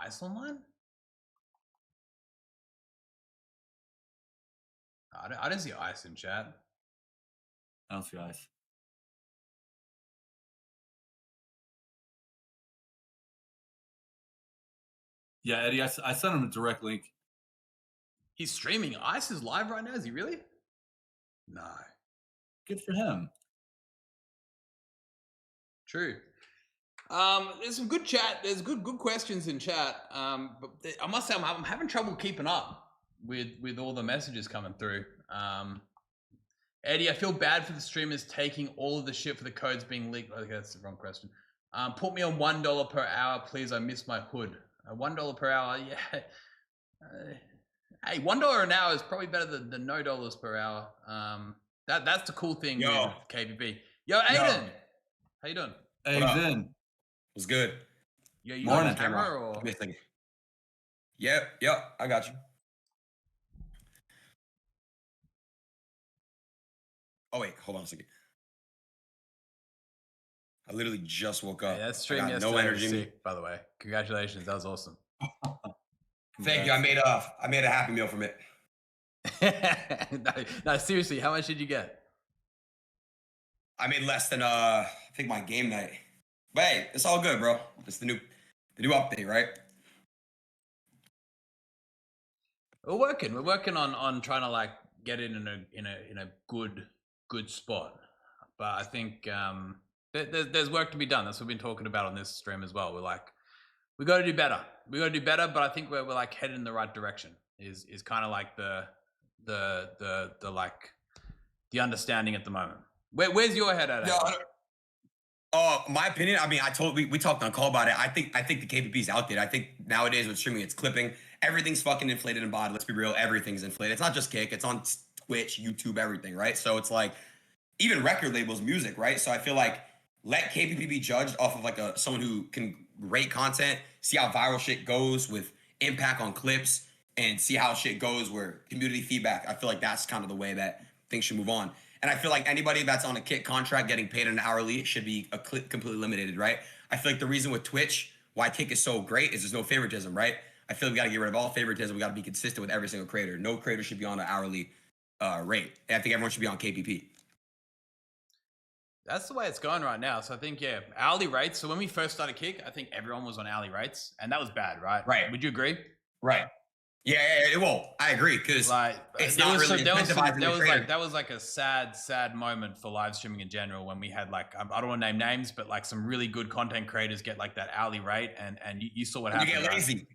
Ice online? I don't see Ice in chat. I don't see Ice. Yeah, Eddie, I sent him a direct link. He's streaming. Ice is live right now. Is he really? No. Good for him. True. There's some good chat. There's good questions in chat. But I must say, I'm having trouble keeping up with all the messages coming through. Eddie, I feel bad for the streamers taking all of the shit for the codes being leaked. Okay, that's the wrong question. Put me on $1 per hour, please. I miss my hood. $1 per hour, yeah. Hey, $1 an hour is probably better than no dollars per hour. That's the cool thing with KPP. Yo, Adin, how you doing? Hey, Vin. What's good? Yeah, you got a camera or? Yep, I got you. Oh wait, hold on a second. I literally just woke up. Yeah, that stream yesterday was sick, by the way. Congratulations, that was awesome. Thank you. I made a Happy Meal from it. No, seriously, how much did you get? I made less than I think my game night. But hey, it's all good, bro. It's the new update, right? We're working on trying to like get it in a good spot. But I think there's work to be done. That's what we've been talking about on this stream as well. We're like, we got to do better. But I think we're like headed in the right direction. Is kind of like the understanding at the moment. Where's your head at? My opinion. I mean, we talked on call about it. I think the KPP's outdated. I think nowadays with streaming, it's clipping. Everything's fucking inflated and bought. Let's be real. Everything's inflated. It's not just Kick. It's on Twitch, YouTube, everything, right? So it's like even record labels, music, right? So I feel like let KPP be judged off of like someone who can rate content, see how viral shit goes with impact on clips, and see how shit goes where community feedback. I feel like that's kind of the way that things should move on. And I feel like anybody that's on a Kick contract getting paid an hourly should be completely limited, right? I feel like the reason with Twitch, why Kick is so great is there's no favoritism, right? I feel like we got to get rid of all favoritism. We got to be consistent with every single creator. No creator should be on an hourly rate. And I think everyone should be on KPP. That's the way it's going right now. So I think, yeah, hourly rates. So when we first started Kick, I think everyone was on hourly rates, and that was bad, right? Right. Would you agree? Right. Yeah. Well, I agree because like, it's not really incentivizing. That was like a sad moment for live streaming in general when we had like, I don't want to name names, but like some really good content creators get like that hourly rate, and you saw what happened. You get lazy. Right?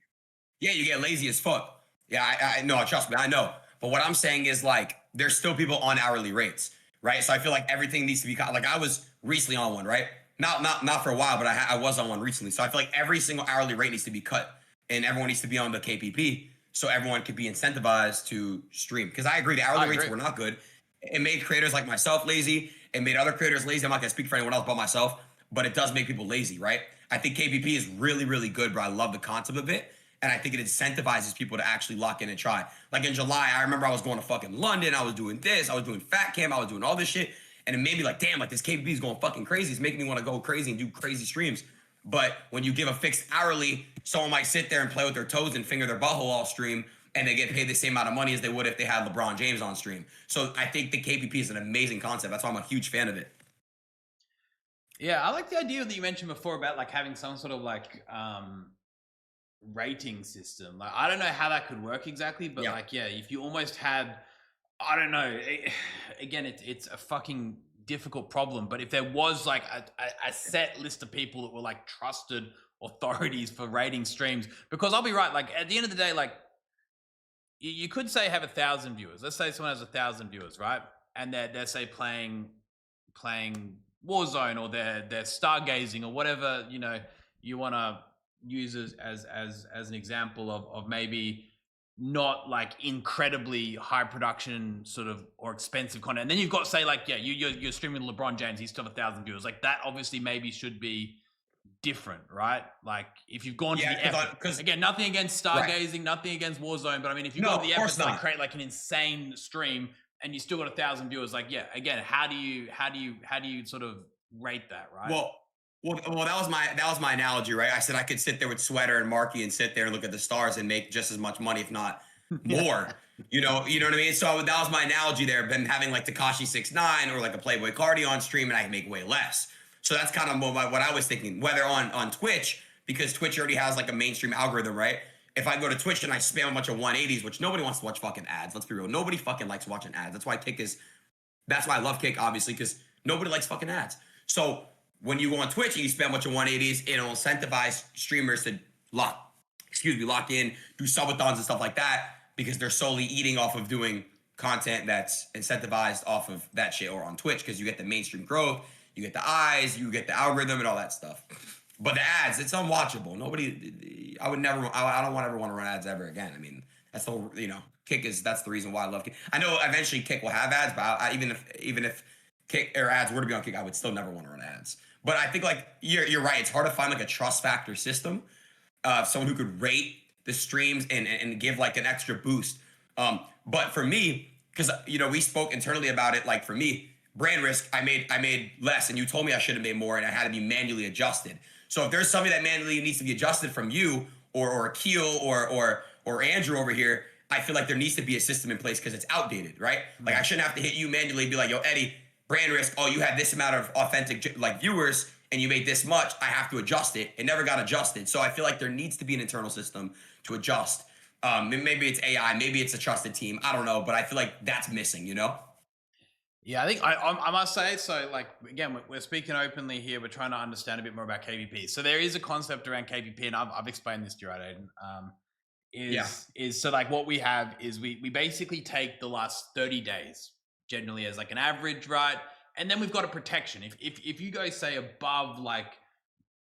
Yeah, you get lazy as fuck. Yeah, I know. Trust me, I know. But what I'm saying is like, there's still people on hourly rates, right? So I feel like everything needs to be like I was recently on one, right? Not for a while, but I was on one recently. So I feel like every single hourly rate needs to be cut, and everyone needs to be on the KPP, so everyone could be incentivized to stream. Because I agree, the hourly rates were not good. It made creators like myself lazy. It made other creators lazy. I'm not gonna speak for anyone else but myself, but it does make people lazy, right? I think KPP is really, really good, bro. I love the concept of it. And I think it incentivizes people to actually lock in and try. Like in July, I remember I was going to fucking London. I was doing this. I was doing Fat Camp. I was doing all this shit. And it made me like, damn, like this KPP is going fucking crazy. It's making me want to go crazy and do crazy streams. But when you give a fixed hourly, someone might sit there and play with their toes and finger their butthole all stream, and they get paid the same amount of money as they would if they had LeBron James on stream. So I think the KPP is an amazing concept. That's why I'm a huge fan of it. Yeah, I like the idea that you mentioned before about like having some sort of like rating system. Like I don't know how that could work exactly, but like if you almost had, I don't know, again it's a fucking difficult problem, but if there was like a set list of people that were like trusted authorities for rating streams, because I'll be right, like at the end of the day, like you could say have 1,000 viewers. Let's say someone has 1,000 viewers, right? And they're say playing Warzone, or they're stargazing, or whatever, you know, you want to use as an example of maybe not like incredibly high production sort of or expensive content. And then you've got say like, you're streaming LeBron James, he's still 1,000 viewers. Like that obviously maybe should be different, right? Like if you've gone to the effort, because again, nothing against stargazing, nothing against Warzone, but I mean, if you've got the effort to like create like an insane stream and you still got 1,000 viewers, like again, how do you sort of rate that, right? Well, that was my analogy, right? I said I could sit there with Sweater and Marky and sit there and look at the stars and make just as much money, if not more. You know what I mean? So that was my analogy there. Been having like Tekashi 6ix9ine or like a Playboy Cardi on stream, and I can make way less. So that's kind of what I was thinking. Whether on Twitch, because Twitch already has like a mainstream algorithm, right? If I go to Twitch and I spam a bunch of 180s, which nobody wants to watch fucking ads. Let's be real. Nobody fucking likes watching ads. That's why KICK is. That's why I love KICK, obviously, because nobody likes fucking ads. So when you go on Twitch and you spam a bunch of 180s, it'll incentivize streamers to lock in, do subathons and stuff like that, because they're solely eating off of doing content that's incentivized off of that shit, or on Twitch, because you get the mainstream growth, you get the eyes, you get the algorithm and all that stuff. But the ads, it's unwatchable. I don't ever want to run ads ever again. I mean, that's the whole, KICK that's the reason why I love KICK. I know eventually KICK will have ads, but even if KICK or ads were to be on KICK, I would still never want to run ads. But I think like you're right. It's hard to find like a trust factor system, someone who could rate the streams and give like an extra boost. But for me, because we spoke internally about it. Like for me, brand risk, I made less, and you told me I should have made more, and I had to be manually adjusted. So if there's something that manually needs to be adjusted from you or Keel or Andrew over here, I feel like there needs to be a system in place because it's outdated, right? Like I shouldn't have to hit you manually and be like, yo, Eddie, brand risk, oh, you had this amount of authentic like viewers and you made this much, I have to adjust it. It never got adjusted. So I feel like there needs to be an internal system to adjust. Maybe it's AI, maybe it's a trusted team. I don't know, but I feel like that's missing, Yeah, I think I must say, so like, again, we're speaking openly here. We're trying to understand a bit more about KVP. So there is a concept around KVP, and I've explained this to you, right, Adin? Is so like what we have is we basically take the last 30 days generally as like an average, right? And then we've got a protection. If you go say above like,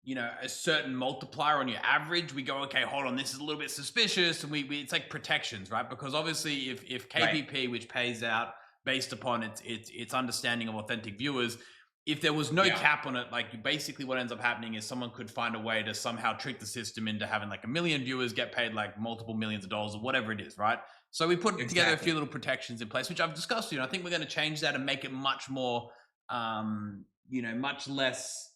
a certain multiplier on your average, we go, okay, hold on, this is a little bit suspicious. And we it's like protections, right? Because obviously if KVP, right, which pays out based upon its understanding of authentic viewers, if there was no cap on it, like basically what ends up happening is someone could find a way to somehow trick the system into having like 1 million viewers get paid like multiple millions of dollars or whatever it is, right? So we put together a few little protections in place, which I've discussed. I think we're going to change that and make it much more, much less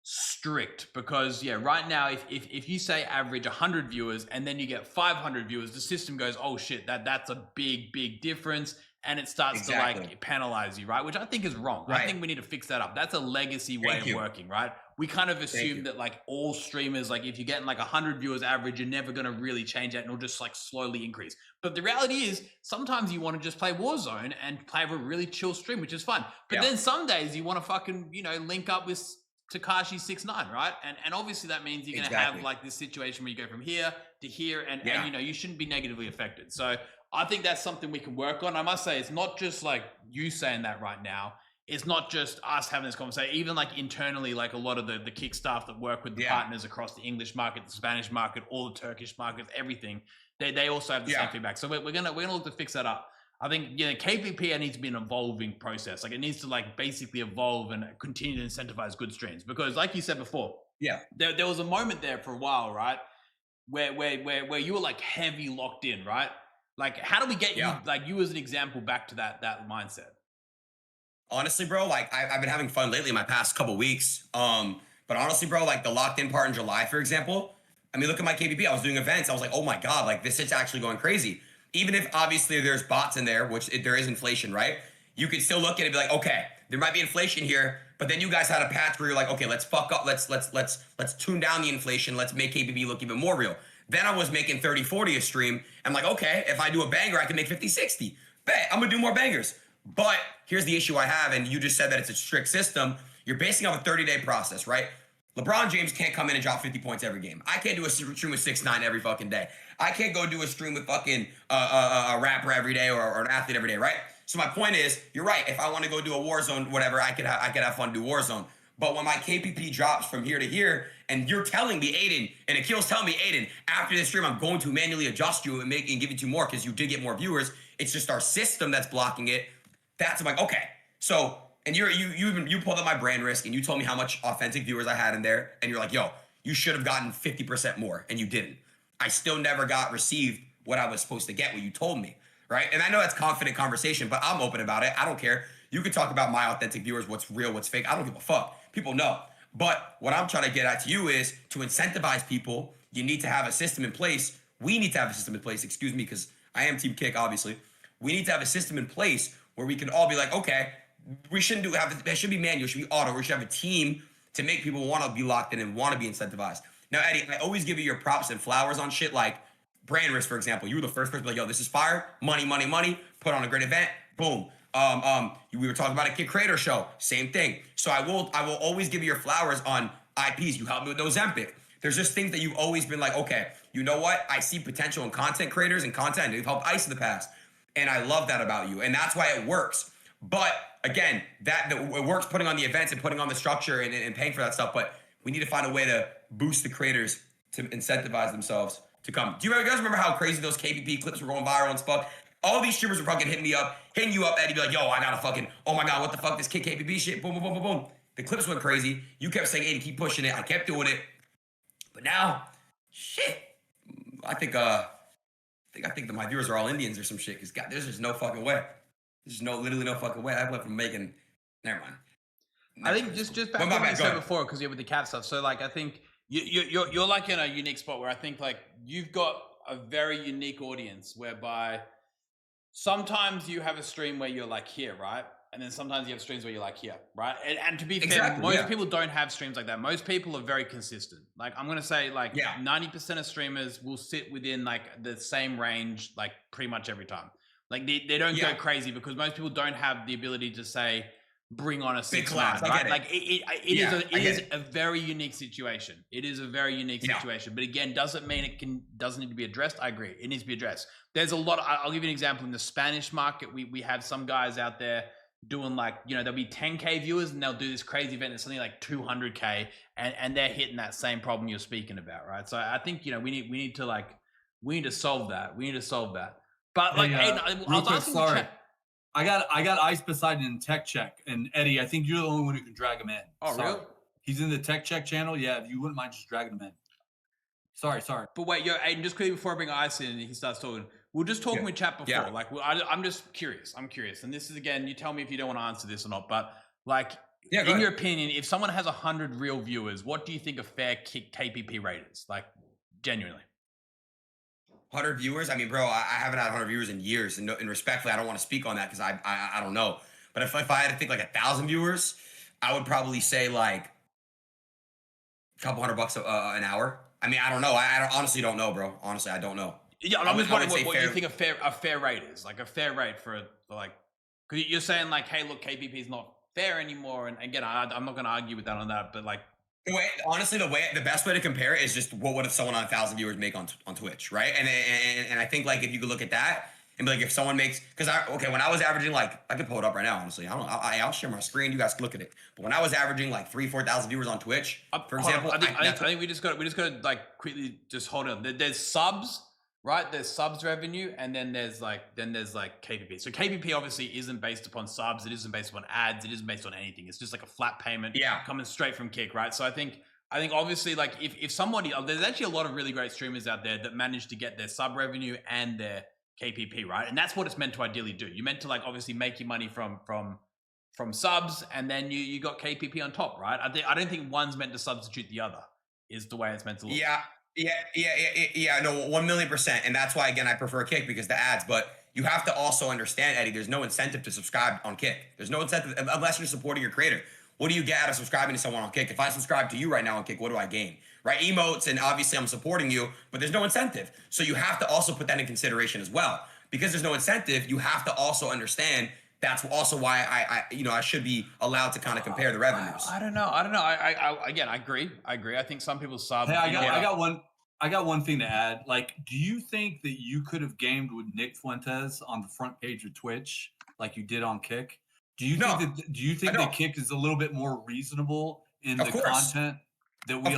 strict, because right now if you say average 100 viewers and then you get 500 viewers, the system goes, oh shit, that's a big difference. And it starts to like penalize you, right? Which I think is wrong. Right. I think we need to fix that up. That's a legacy way of working, right? We kind of assume that like all streamers, like if you're getting like 100 viewers average, you're never going to really change that and it'll just like slowly increase. But the reality is sometimes you want to just play Warzone and play a really chill stream, which is fun. But then some days you want to fucking, link up with Tekashi 6ix9ine, right? And obviously that means you're going to have like this situation where you go from here to here and you shouldn't be negatively affected. So I think that's something we can work on. I must say, it's not just like you saying that right now. It's not just us having this conversation. Even like internally, like a lot of the KICK staff that work with the partners across the English market, the Spanish market, all the Turkish markets, everything, they also have the same feedback. So we're gonna look to fix that up. I think KVP needs to be an evolving process. Like it needs to like basically evolve and continue to incentivize good streams. Because like you said before, there was a moment there for a while, right, where you were like heavy locked in, right? Like, how do we get you, like you as an example, back to that mindset? Honestly, bro, like I've been having fun lately in my past couple weeks. But honestly, bro, like the locked in part in July, for example, I mean, look at my KVP. I was doing events. I was like, oh my God, like this is actually going crazy. Even if obviously there's bots in there, which there is inflation, right? You could still look at it and be like, okay, there might be inflation here, but then you guys had a patch where you're like, okay, let's fuck up. Let's tune down the inflation. Let's make KVP look even more real. Then I was making 30, 40 a stream. I'm like, okay, if I do a banger, I can make 50, 60. Bet, I'm gonna do more bangers. But here's the issue I have, and you just said that it's a strict system. You're basing off a 30-day process, right? LeBron James can't come in and drop 50 points every game. I can't do a stream with 6ix9ine every fucking day. I can't go do a stream with fucking a rapper every day or an athlete every day, right? So my point is, you're right. If I want to go do a Warzone, whatever, I could have fun do Warzone. But when my KPP drops from here to here, and you're telling me, Adin, and Akil's telling me, Adin, after this stream, I'm going to manually adjust you and give it to you more because you did get more viewers. It's just our system that's blocking it. That's like, okay. So, and you pulled up my brand risk and you told me how much authentic viewers I had in there. And you're like, yo, you should have gotten 50% more. And you didn't. I still never received what I was supposed to get, what you told me, right? And I know that's confident conversation, but I'm open about it. I don't care. You can talk about my authentic viewers, what's real, what's fake. I don't give a fuck. People know. But what I'm trying to get at to you is to incentivize people, you need to have a system in place. We need to have a system in place, excuse me, because I am Team Kick, obviously. We need to have a system in place where we can all be like, okay, we shouldn't there should be manual, it should be auto. We should have a team to make people want to be locked in and want to be incentivized. Now, Eddie, I always give you your props and flowers on shit like brand risk, for example. You were the first person to be like, yo, this is fire, money, money, money, put on a great event, boom. We were talking about a Kick Creator show, same thing. So I will always give you your flowers on IPs. You helped me with Ozempic. There's just things that you've always been like, okay, you know what? I see potential in content creators and content. You've helped Ice in the past. And I love that about you. And that's why it works. But again, it works putting on the events and putting on the structure and paying for that stuff. But we need to find a way to boost the creators to incentivize themselves to come. Do you guys remember how crazy those KPP clips were going viral and stuff? All these streamers were fucking hitting you up, Eddie, be like, yo, I gotta fucking, oh my God, what the fuck, this Kick KPP shit, boom, boom, boom, boom, boom. The clips went crazy. You kept saying, Eddie, keep pushing it. I kept doing it. But now, shit, I think that my viewers are all Indians or some shit, because God, there's just no fucking way. There's literally no fucking way. I went from making, never mind. I think just back to what you said before, because you're with the cat stuff. So like, I think you're like in a unique spot where I think like you've got a very unique audience whereby sometimes you have a stream where you're like here, right? And then sometimes you have streams where you're like here, right? And to be fair, most people don't have streams like that. Most people are very consistent. Like I'm going to say like 90% of streamers will sit within like the same range, like pretty much every time. Like they don't go crazy because most people don't have the ability to say, bring on a 6 man, right? Like it is a very unique situation. It is a very unique situation. But again, doesn't mean doesn't need to be addressed. I agree. It needs to be addressed. There's a lot. I'll give you an example. In the Spanish market, we have some guys out there doing like, there'll be 10K viewers and they'll do this crazy event that's something like 200K and they're hitting that same problem you're speaking about, right? So I think, we need to solve that. We need to solve that. But like, sorry. I got Ice Poseidon in Tech Check, and Eddie, I think you're the only one who can drag him in. Oh, really? He's in the Tech Check channel. Yeah, if you wouldn't mind just dragging him in. Sorry. But wait, Aiden, just quickly before I bring Ice in and he starts talking, we're just talking with chat before. Yeah. Like, I'm just curious. I'm curious. And this is, again, you tell me if you don't want to answer this or not, but like, in your opinion, if someone has 100 real viewers, what do you think a fair KPP rate is? Like, genuinely. 100 viewers? I mean, bro, I haven't had 100 viewers in years, and respectfully, I don't want to speak on that because I don't know. But if I had to think like 1,000 viewers, I would probably say like a couple $100 an hour. I mean, I don't know. I honestly don't know, bro. Honestly, I don't know. Yeah, I'm just wondering what you think a fair rate is. Like a fair rate for like, because you're saying like, hey, look, KPP is not fair anymore. And again, I'm not going to argue with that on that, but like. Honestly, the best way to compare it is just what would someone on 1,000 viewers make on Twitch, right? And I think like if you could look at that and be like, if someone makes, because when I was averaging like, I could pull it up right now, honestly. I'll share my screen. You guys can look at it. But when I was averaging like 3,000-4,000 viewers on Twitch, for example, I think we just got to like quickly just hold on. There's subs, right? There's subs revenue, and then there's like KPP. So KPP obviously isn't based upon subs. It isn't based upon ads. It isn't based on anything. It's just like a flat payment coming straight from Kick, right? So I think obviously like if somebody, there's actually a lot of really great streamers out there that manage to get their sub revenue and their KPP, right? And that's what it's meant to ideally do. You're meant to like obviously make your money from subs, and then you got KPP on top, right? I don't think one's meant to substitute the other. Is the way it's meant to look. Yeah, no, 1,000,000%. And that's why, again, I prefer Kick because the ads. But you have to also understand, Eddie, there's no incentive to subscribe on Kick. There's no incentive unless you're supporting your creator. What do you get out of subscribing to someone on Kick? If I subscribe to you right now on Kick, what do I gain? Right? Emotes, and obviously I'm supporting you, but there's no incentive. So you have to also put that in consideration as well. Because there's no incentive, you have to also understand that's also why I should be allowed to kind of compare the revenues. I don't know. I agree. I think some people sub. Hey, I got one thing to add. Like, do you think that you could have gamed with Nick Fuentes on the front page of Twitch like you did on Kick? Do you think that Kick is a little bit more reasonable in the content that we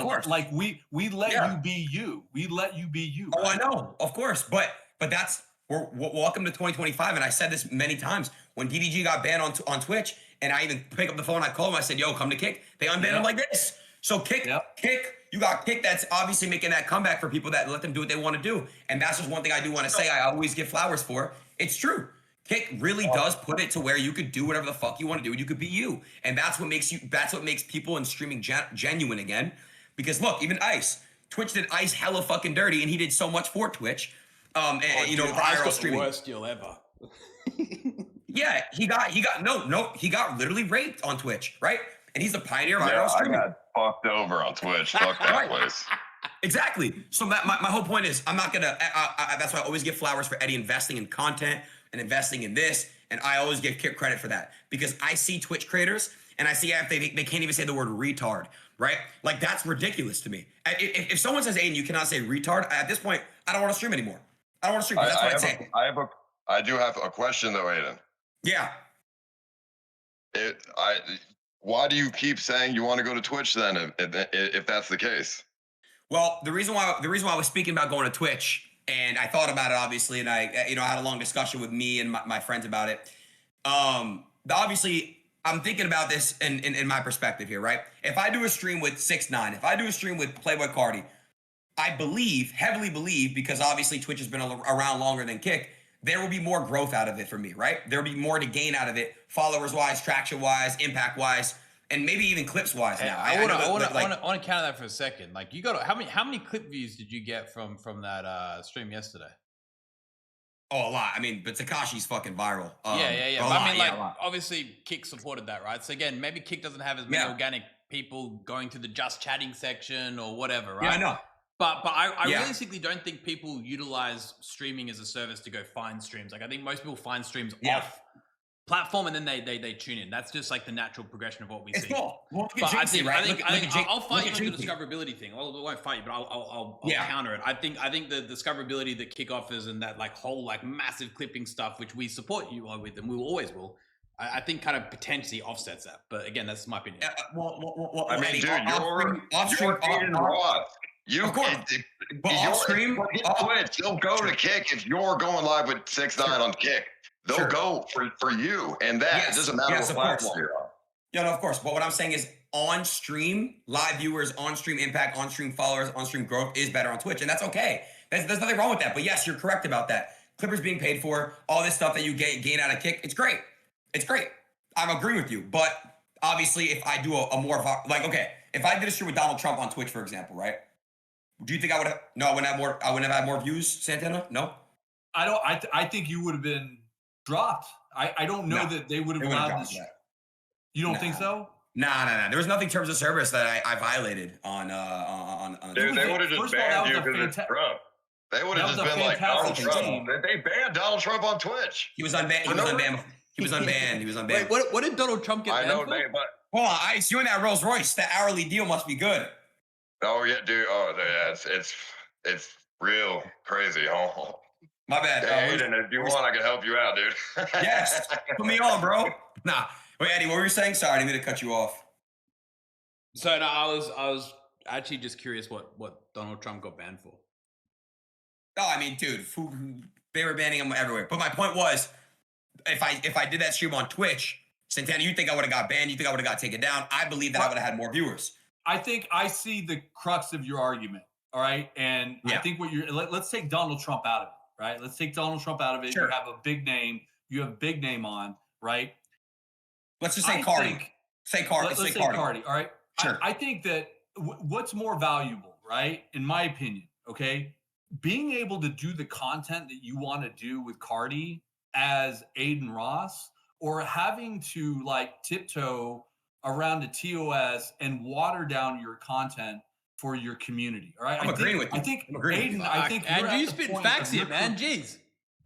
let you be you? We let you be you. Oh, right? I know, of course, but that's we're welcome to 2025, and I said this many times. When DDG got banned on Twitch, and I even pick up the phone, I call him, I said, yo, come to Kick. They unbanned him like this. So Kick, you got Kick that's obviously making that comeback for people that let them do what they want to do. And that's just one thing I do want to say I always give flowers for. It's true. Kick really does put it to where you could do whatever the fuck you want to do, and you could be you. And that's what makes people in streaming genuine again. Because look, even Ice, Twitch did Ice hella fucking dirty, and he did so much for Twitch. And you know, Ice got streaming. The worst deal ever. Yeah, he got literally raped on Twitch, right? And he's the pioneer of IRL streaming. I got fucked over on Twitch. Fuck that place. Exactly. So my whole point is, I'm not gonna. That's why I always give flowers for Eddie investing in content and investing in this, and I always give Kick credit for that because I see Twitch creators and I see they can't even say the word retard, right? Like that's ridiculous to me. If someone says, "Aiden, you cannot say retard," at this point, I don't want to stream anymore. I don't want to stream. That's what I'd say. I do have a question though, Adin. Yeah. Why do you keep saying you want to go to Twitch then, if that's the case? Well, the reason why I was speaking about going to Twitch, and I thought about it obviously, and I had a long discussion with me and my friends about it. Obviously, I'm thinking about this in my perspective here, right? If I do a stream with 6ix9ine, if I do a stream with Playboy Cardi, I heavily believe, because obviously Twitch has been around longer than Kick, there will be more growth out of it for me, right? There will be more to gain out of it, followers-wise, traction-wise, impact-wise, and maybe even clips-wise now. I want to counter that for a second. Like, you got how many clip views did you get from that stream yesterday? Oh, a lot. I mean, but Tekashi's fucking viral. Yeah. But I mean, like, obviously, Kick supported that, right? So again, maybe Kick doesn't have as many organic people going to the just chatting section or whatever, right? Yeah, I know. But I realistically don't think people utilize streaming as a service to go find streams. Like, I think most people find streams off platform and then they tune in. That's just like the natural progression of what we see. Cool. Well, but I think I'll fight you on the discoverability thing. I won't fight you, but I'll counter it. I think the discoverability that Kick offers and that like whole like massive clipping stuff, which we support you with, and we always will. I think kind of potentially offsets that. But again, that's my opinion. I mean, dude, you're Adin Ross. Of course. But off stream, Twitch, they'll go to Kick if you're going live with 6ix9ine on Kick. They'll go for you, and that it doesn't matter what platform you're on. Yeah, no, of course. But what I'm saying is, on stream, live viewers, on stream impact, on stream followers, on stream growth is better on Twitch, and that's okay. There's nothing wrong with that. But yes, you're correct about that. Clippers being paid for, all this stuff that you gain out of Kick, it's great. It's great. I'm agreeing with you. But obviously, if I do a more if I did a stream with Donald Trump on Twitch, for example, right? Do you think I would have? No, I wouldn't have had more views, Santana. No, I don't. I think you would have been dropped. I don't know that they would have allowed this. You don't think so? Nah. There was nothing in terms of service that I violated on. Dude, they would have just banned you because it's Trump. They would have just been like Donald Trump. They banned Donald Trump on Twitch. He was unbanned. He was unbanned. Wait, what did Donald Trump get banned for? But hold on, Ice, you in that Rolls Royce? That hourly deal must be good. Oh yeah, dude. Oh yeah, it's real crazy. Oh. My bad. Aiden, if you want, I can help you out, dude. Yes, put me on, bro. Nah, wait, Eddie, what were you saying? Sorry, I didn't mean to cut you off. So no, I was actually just curious what Donald Trump got banned for. Oh, I mean, dude, they were banning him everywhere. But my point was, if I did that stream on Twitch, Santana, you think I would have got banned? You think I would have got taken down? I believe that I would have had more viewers. I think I see the crux of your argument. All right, and I think let's take Donald Trump out of it. Right, let's take Donald Trump out of it. Sure. You have a big name. You have a big name on, right? Let's just say Cardi. Say Cardi. Let's say Cardi. All right. Sure. I think that what's more valuable, right? In my opinion, okay, being able to do the content that you want to do with Cardi as Adin Ross, or having to like tiptoe around a TOS and water down your content for your community. All right. I'm agreeing with you. I think Adin, I think and you spit facts here, man. Jeez.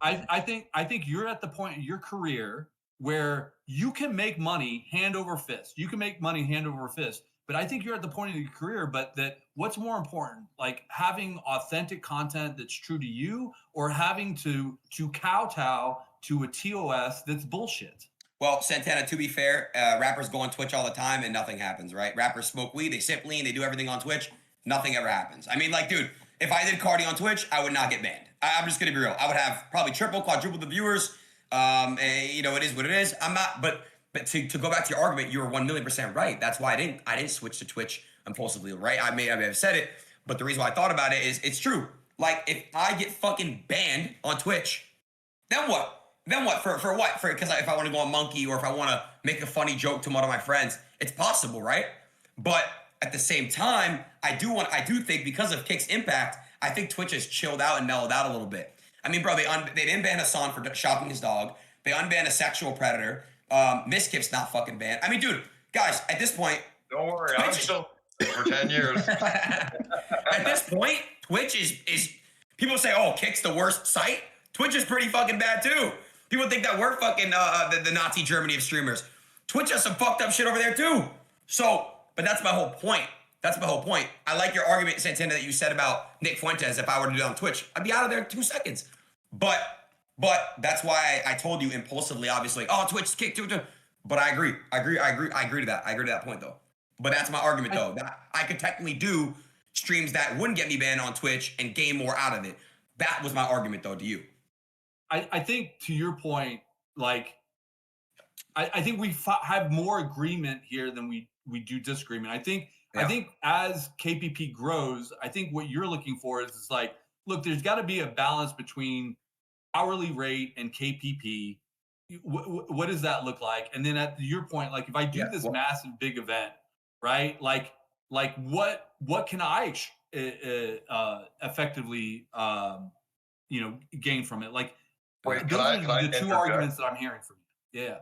I think you're at the point in your career where you can make money hand over fist. You can make money hand over fist. But I think you're at the point in your career, but that what's more important, like having authentic content that's true to you, or having to kowtow to a TOS that's bullshit? Well, Santana, to be fair, rappers go on Twitch all the time and nothing happens, right? Rappers smoke weed, they sip lean, they do everything on Twitch. Nothing ever happens. I mean, like, dude, if I did Cardi on Twitch, I would not get banned. I'm just going to be real. I would have probably triple, quadruple the viewers. And, you know, it is what it is. I'm not, but to go back to your argument, you were 1,000,000% right. That's why I didn't switch to Twitch impulsively, right? I may have said it, but the reason why I thought about it is it's true. Like, if I get fucking banned on Twitch, then what? Then what? For what? Because if I want to go on Monkey or if I want to make a funny joke to one of my friends, it's possible, right? But at the same time, I do think because of Kick's impact, I think Twitch has chilled out and mellowed out a little bit. I mean, bro, they didn't ban Hassan for shocking his dog. They unbanned a sexual predator. Miskip's not fucking banned. I mean, dude, guys, at this point, don't worry, I'm still for 10 years. At this point, Twitch is people say, oh, Kick's the worst site. Twitch is pretty fucking bad too. People think that we're fucking the Nazi Germany of streamers. Twitch has some fucked up shit over there too. So, but that's my whole point. That's my whole point. I like your argument, Santana, that you said about Nick Fuentes. If I were to do it on Twitch, I'd be out of there in 2 seconds. But that's why I told you impulsively, obviously, oh, Twitch, Kick, Twitch. But I agree to that. I agree to that point though. But that's my argument though. That I could technically do streams that wouldn't get me banned on Twitch and gain more out of it. That was my argument though to you. I think to your point, like, I think we have more agreement here than we do disagreement. I think as KPP grows, I think what you're looking for is like, look, there's got to be a balance between hourly rate and KPP. What does that look like? And then at your point, like if I do this massive big event, right? Like what can I effectively gain from it? Like wait, those are the two interject? Arguments that I'm hearing from you. Yeah.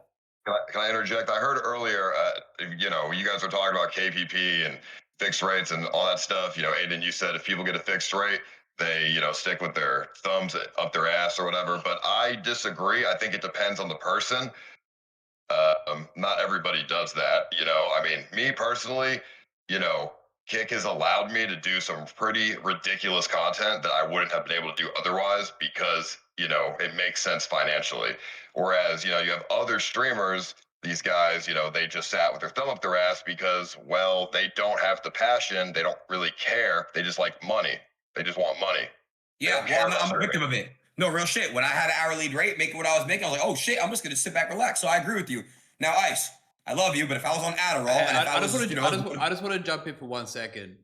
Can I interject? I heard earlier, you guys were talking about KPP and fixed rates and all that stuff. Adin, you said if people get a fixed rate, they, stick with their thumbs up their ass or whatever. But I disagree. I think it depends on the person. Not everybody does that. I mean, me personally, Kick has allowed me to do some pretty ridiculous content that I wouldn't have been able to do otherwise because, it makes sense financially. Whereas, you have other streamers, these guys, they just sat with their thumb up their ass because, well, they don't have the passion. They don't really care. They just like money. They just want money. Yeah, well, I'm a victim of it. No, real shit. When I had an hourly rate, making what I was making, I was like, oh shit, I'm just going to sit back and relax. So I agree with you. Now, Ice, I love you, but if I was on Adderall, I just want to jump in for 1 second.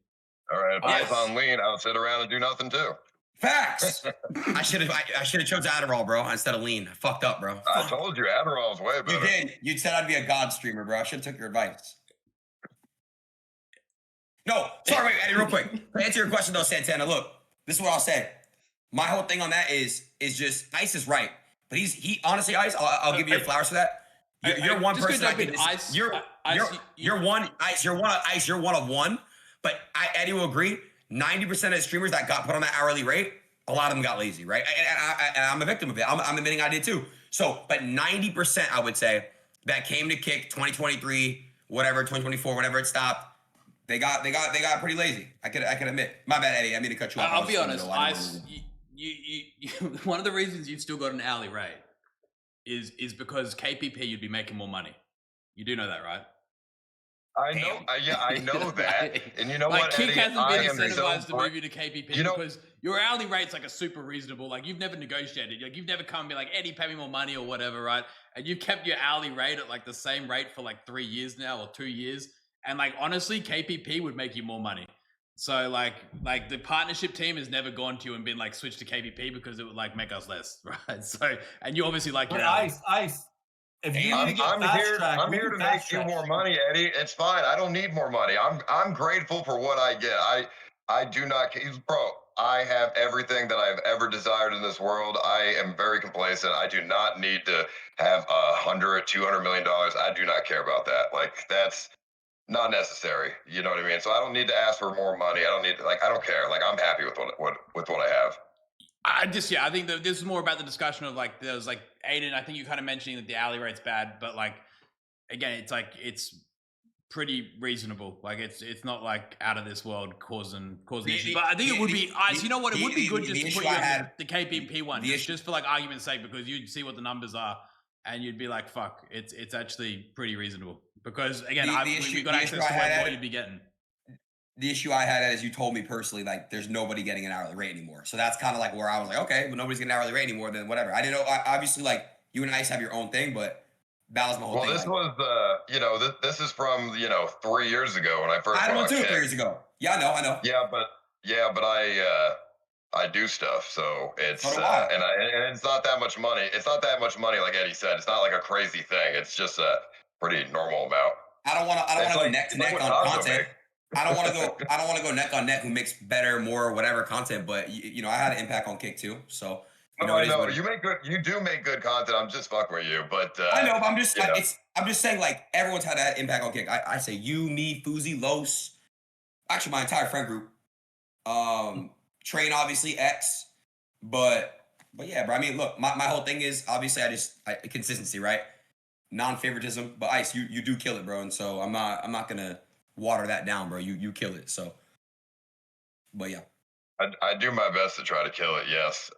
All right, if I was on lean, I would sit around and do nothing too. Facts. I should have chose Adderall, bro, instead of lean. I fucked up, bro. I told you Adderall is way better. You did. You said I'd be a god streamer, bro. I should have took your advice. No, sorry, wait, Eddie, real quick. To answer your question though, Santana, look, this is what I'll say. My whole thing on that is just Ice is right, but he honestly, Ice, I'll give you your flowers for that. You're one person. You're one of one. But Eddie will agree. 90% of streamers that got put on that hourly rate, a lot of them got lazy, right? And I'm a victim of it. I'm admitting I did too. So, but 90%, I would say, that came to Kick 2023, whatever, 2024, whenever it stopped, they got pretty lazy. I could admit. My bad, Eddie. I mean to cut you off. I'll be honest. You one of the reasons you've still got an hourly rate is because KPP you'd be making more money. You do know that, right? I know. I know that. And you know what, Kick Eddie? hasn't been incentivized to move you to KPP because your hourly rate's like a super reasonable. Like you've never negotiated. Like you've never come and be like, Eddie, pay me more money or whatever, right? And you've kept your hourly rate at like the same rate for like 3 years now or 2 years. And like honestly, KPP would make you more money. So like the partnership team has never gone to you and been like switch to KPP because it would like make us less, right? So and you obviously like your Ice. If you I'm here to make you more money, Eddie. It's fine. I don't need more money. I'm grateful for what I get. I do not, bro. I have everything that I've ever desired in this world. I am very complacent. I do not need to have $100, $200 million. I do not care about that. Like that's not necessary. You know what I mean? So I don't need to ask for more money. I don't need to, I don't care. Like I'm happy with what I have. I think that this is more about the discussion of like there's like Adin, I think you kind of mentioning that the hourly rate's bad, but like again, it's like it's pretty reasonable. Like it's not like out of this world causing issues. But I think it would be Ice. You know what? It would be good just to put you in the KPP one, just for like argument's sake, because you'd see what the numbers are and you'd be like, fuck, it's actually pretty reasonable. Because again, we got access to what you'd be getting. The issue I had is you told me personally, like, there's nobody getting an hourly rate anymore. So that's kind of like where I was like, okay, but nobody's getting an hourly rate anymore, then whatever. I didn't know, obviously, like, you and Ice have your own thing, but that was my whole thing. Well, this was, this is from, 3 years ago when I first I don't know, 2 or 3 years ago. Yeah, I know. Yeah, but I do stuff, so it's So do I. and it's not that much money. It's not that much money, like Eddie said. It's not like a crazy thing. It's just a pretty normal amount. I don't want to It's go like neck to it's like neck what on Tazo content. make. I don't want to go. I don't want to go neck on neck who makes better, more, whatever content. But you know, I had an impact on Kick too. So you No, know, I it is know what you make good. You do make good content. I'm just fucking with you, but I know. But I'm just. you know. I'm just saying. Like everyone's had that impact on Kick. I say you, me, Fuzi, Los. Actually, my entire friend group. Train obviously X, but yeah, bro. I mean, look, my whole thing is obviously consistency, right? Non-favoritism. But Ice, you do kill it, bro. And so I'm not gonna water that down, bro. You kill it. So, but yeah. I do my best to try to kill it, yes.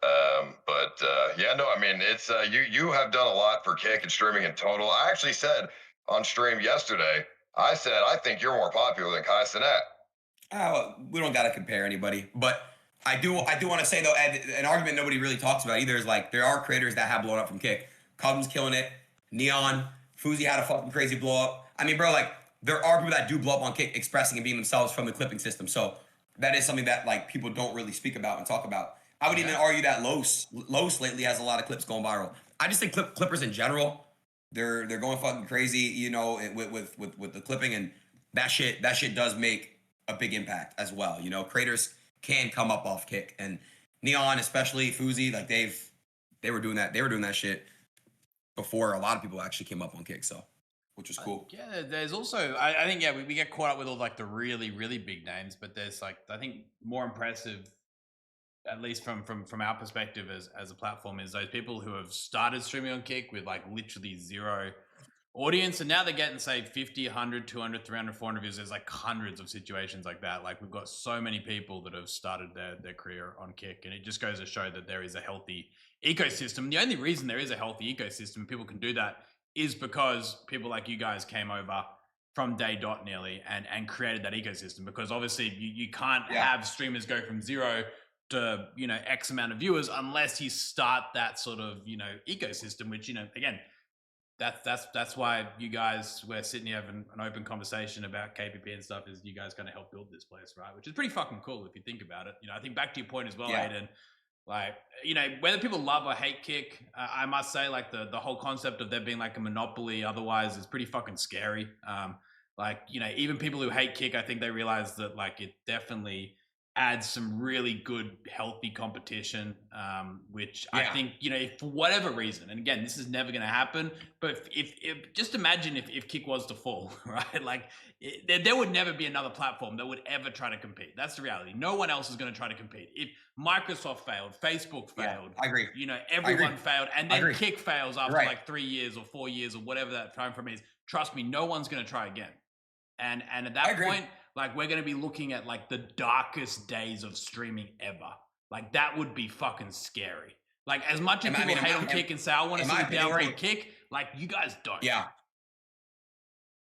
But yeah, no, I mean, it's you have done a lot for Kick and streaming in total. I actually said on stream yesterday, I said I think you're more popular than Kai Cenat. We don't gotta compare anybody, but I do want to say though, Ed, an argument nobody really talks about either is like there are creators that have blown up from Kick. Cubs killing it, Neon, Fuzi had a fucking crazy blow up. I mean, bro, like there are people that do blow up on Kick, expressing and being themselves from the clipping system. So that is something that like people don't really speak about and talk about. I would even argue that Los lately has a lot of clips going viral. I just think clippers in general, they're going fucking crazy, you know, with the clipping, and that shit does make a big impact as well. You know, creators can come up off Kick, and Neon, especially Fuzi, like they were doing that shit before a lot of people actually came up on Kick. So, which was cool. Yeah, there's also I think we get caught up with all like the really big names, but there's like I think more impressive, at least from our perspective as a platform, is those people who have started streaming on Kick with like literally zero audience, and now they're getting say 50, 100, 200, 300, 400 views. There's like hundreds of situations like that. Like we've got so many people that have started their career on Kick, and it just goes to show that there is a healthy ecosystem. The only reason there is a healthy ecosystem, people can do that, is because people like you guys came over from day dot nearly and created that ecosystem. Because obviously you can't have streamers go from zero to, you know, X amount of viewers unless you start that sort of, you know, ecosystem, which, you know, again, that's why you guys, we're sitting here having an open conversation about KPP and stuff, is you guys kind of help build this place, right? Which is pretty fucking cool if you think about it. You know, I think back to your point as well, Adin, like, you know, whether people love or hate Kick, I must say, like the whole concept of there being like a monopoly otherwise is pretty fucking scary. Like, you know, even people who hate Kick, I think they realize that like it definitely adds some really good, healthy competition, which I think, you know, if for whatever reason, and again, this is never going to happen, but if just imagine if Kick was to fall, right? Like there would never be another platform that would ever try to compete. That's the reality. No one else is going to try to compete. If Microsoft failed, Facebook failed, I agree. You know, everyone failed, and then Kick fails after like 3 years or 4 years or whatever that time frame is. Trust me, no one's going to try again. And at that point, like we're going to be looking at like the darkest days of streaming ever. Like that would be fucking scary. Like as much as people hate on Kick and say, I want to see the downfall Kick, like you guys don't. Yeah.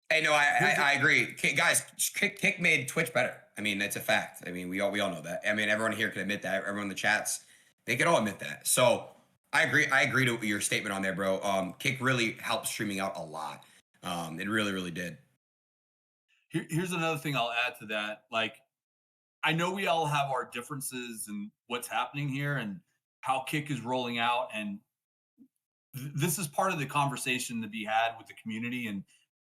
Hey, no, I agree. Guys, Kick made Twitch better. I mean, it's a fact. I mean, we all know that. I mean, everyone here can admit that. Everyone in the chats, they can all admit that. So I agree to your statement on there, bro. Kick really helped streaming out a lot. It really did. Here's another thing I'll add to that. Like, I know we all have our differences in what's happening here and how Kick is rolling out. And this is part of the conversation to be had with the community and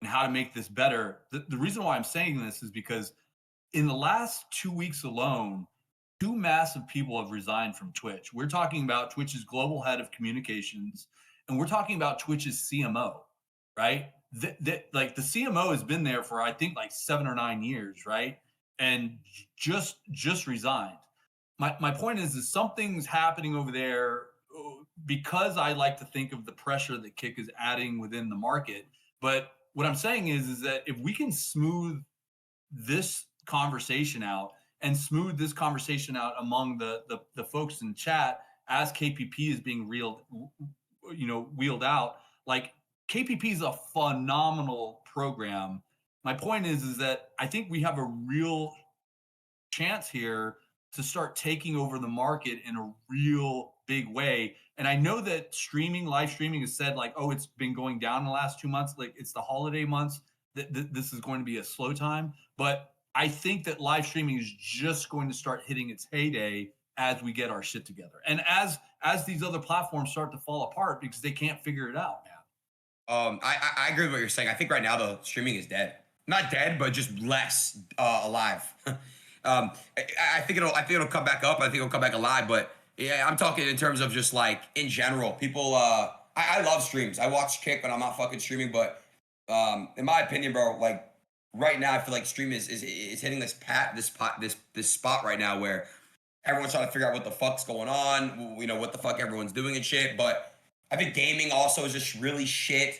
how to make this better. The reason why I'm saying this is because in the last 2 weeks alone, 2 massive people have resigned from Twitch. We're talking about Twitch's global head of communications, and we're talking about Twitch's CMO, right? Like the CMO has been there for I think like 7 or 9 years, right? And just resigned. My point is something's happening over there, because I like to think of the pressure that Kick is adding within the market. But what I'm saying is that if we can smooth this conversation out and smooth this conversation out among the folks in chat as KPP is being wheeled out, like KPP is a phenomenal program. My point is that I think we have a real chance here to start taking over the market in a real big way. And I know that live streaming is said like, oh, it's been going down in the last 2 months. Like it's the holiday months. This is going to be a slow time. But I think that live streaming is just going to start hitting its heyday as we get our shit together, and as these other platforms start to fall apart because they can't figure it out, man. I agree with what you're saying. I think right now though, streaming is dead. Not dead, but just less alive. I think it'll come back up. I think it'll come back alive. But yeah, I'm talking in terms of just like in general. People, I love streams. I watch Kick, but I'm not fucking streaming. But in my opinion, bro, like right now, I feel like stream is hitting this spot right now where everyone's trying to figure out what the fuck's going on. You know what the fuck everyone's doing and shit. But I think gaming also is just really shit.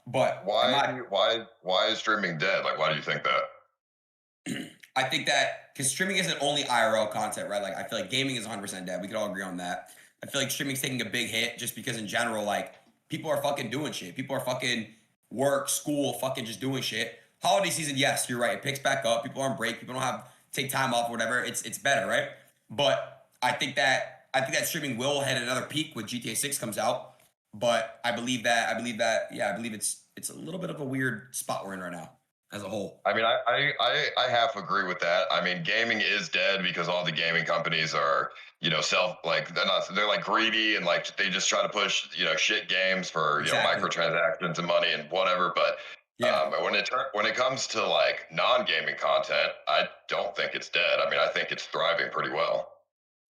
But why is streaming dead? Like, why do you think that? I think that because streaming isn't only IRL content, right? Like, I feel like gaming is 100% dead. We could all agree on that. I feel like streaming's taking a big hit just because in general, like, people are fucking doing shit. People are fucking work, school, fucking just doing shit. Holiday season, yes, you're right. It picks back up. People are on break. People don't have take time off or whatever. It's better, right? But I think that streaming will hit another peak when GTA 6 comes out. But I believe it's a little bit of a weird spot we're in right now as a whole. I mean, I half agree with that. I mean, gaming is dead because all the gaming companies are, you know, they're like greedy and like they just try to push, you know, shit games for, you know, microtransactions and money and whatever. But when it comes to like non-gaming content, I don't think it's dead. I mean, I think it's thriving pretty well.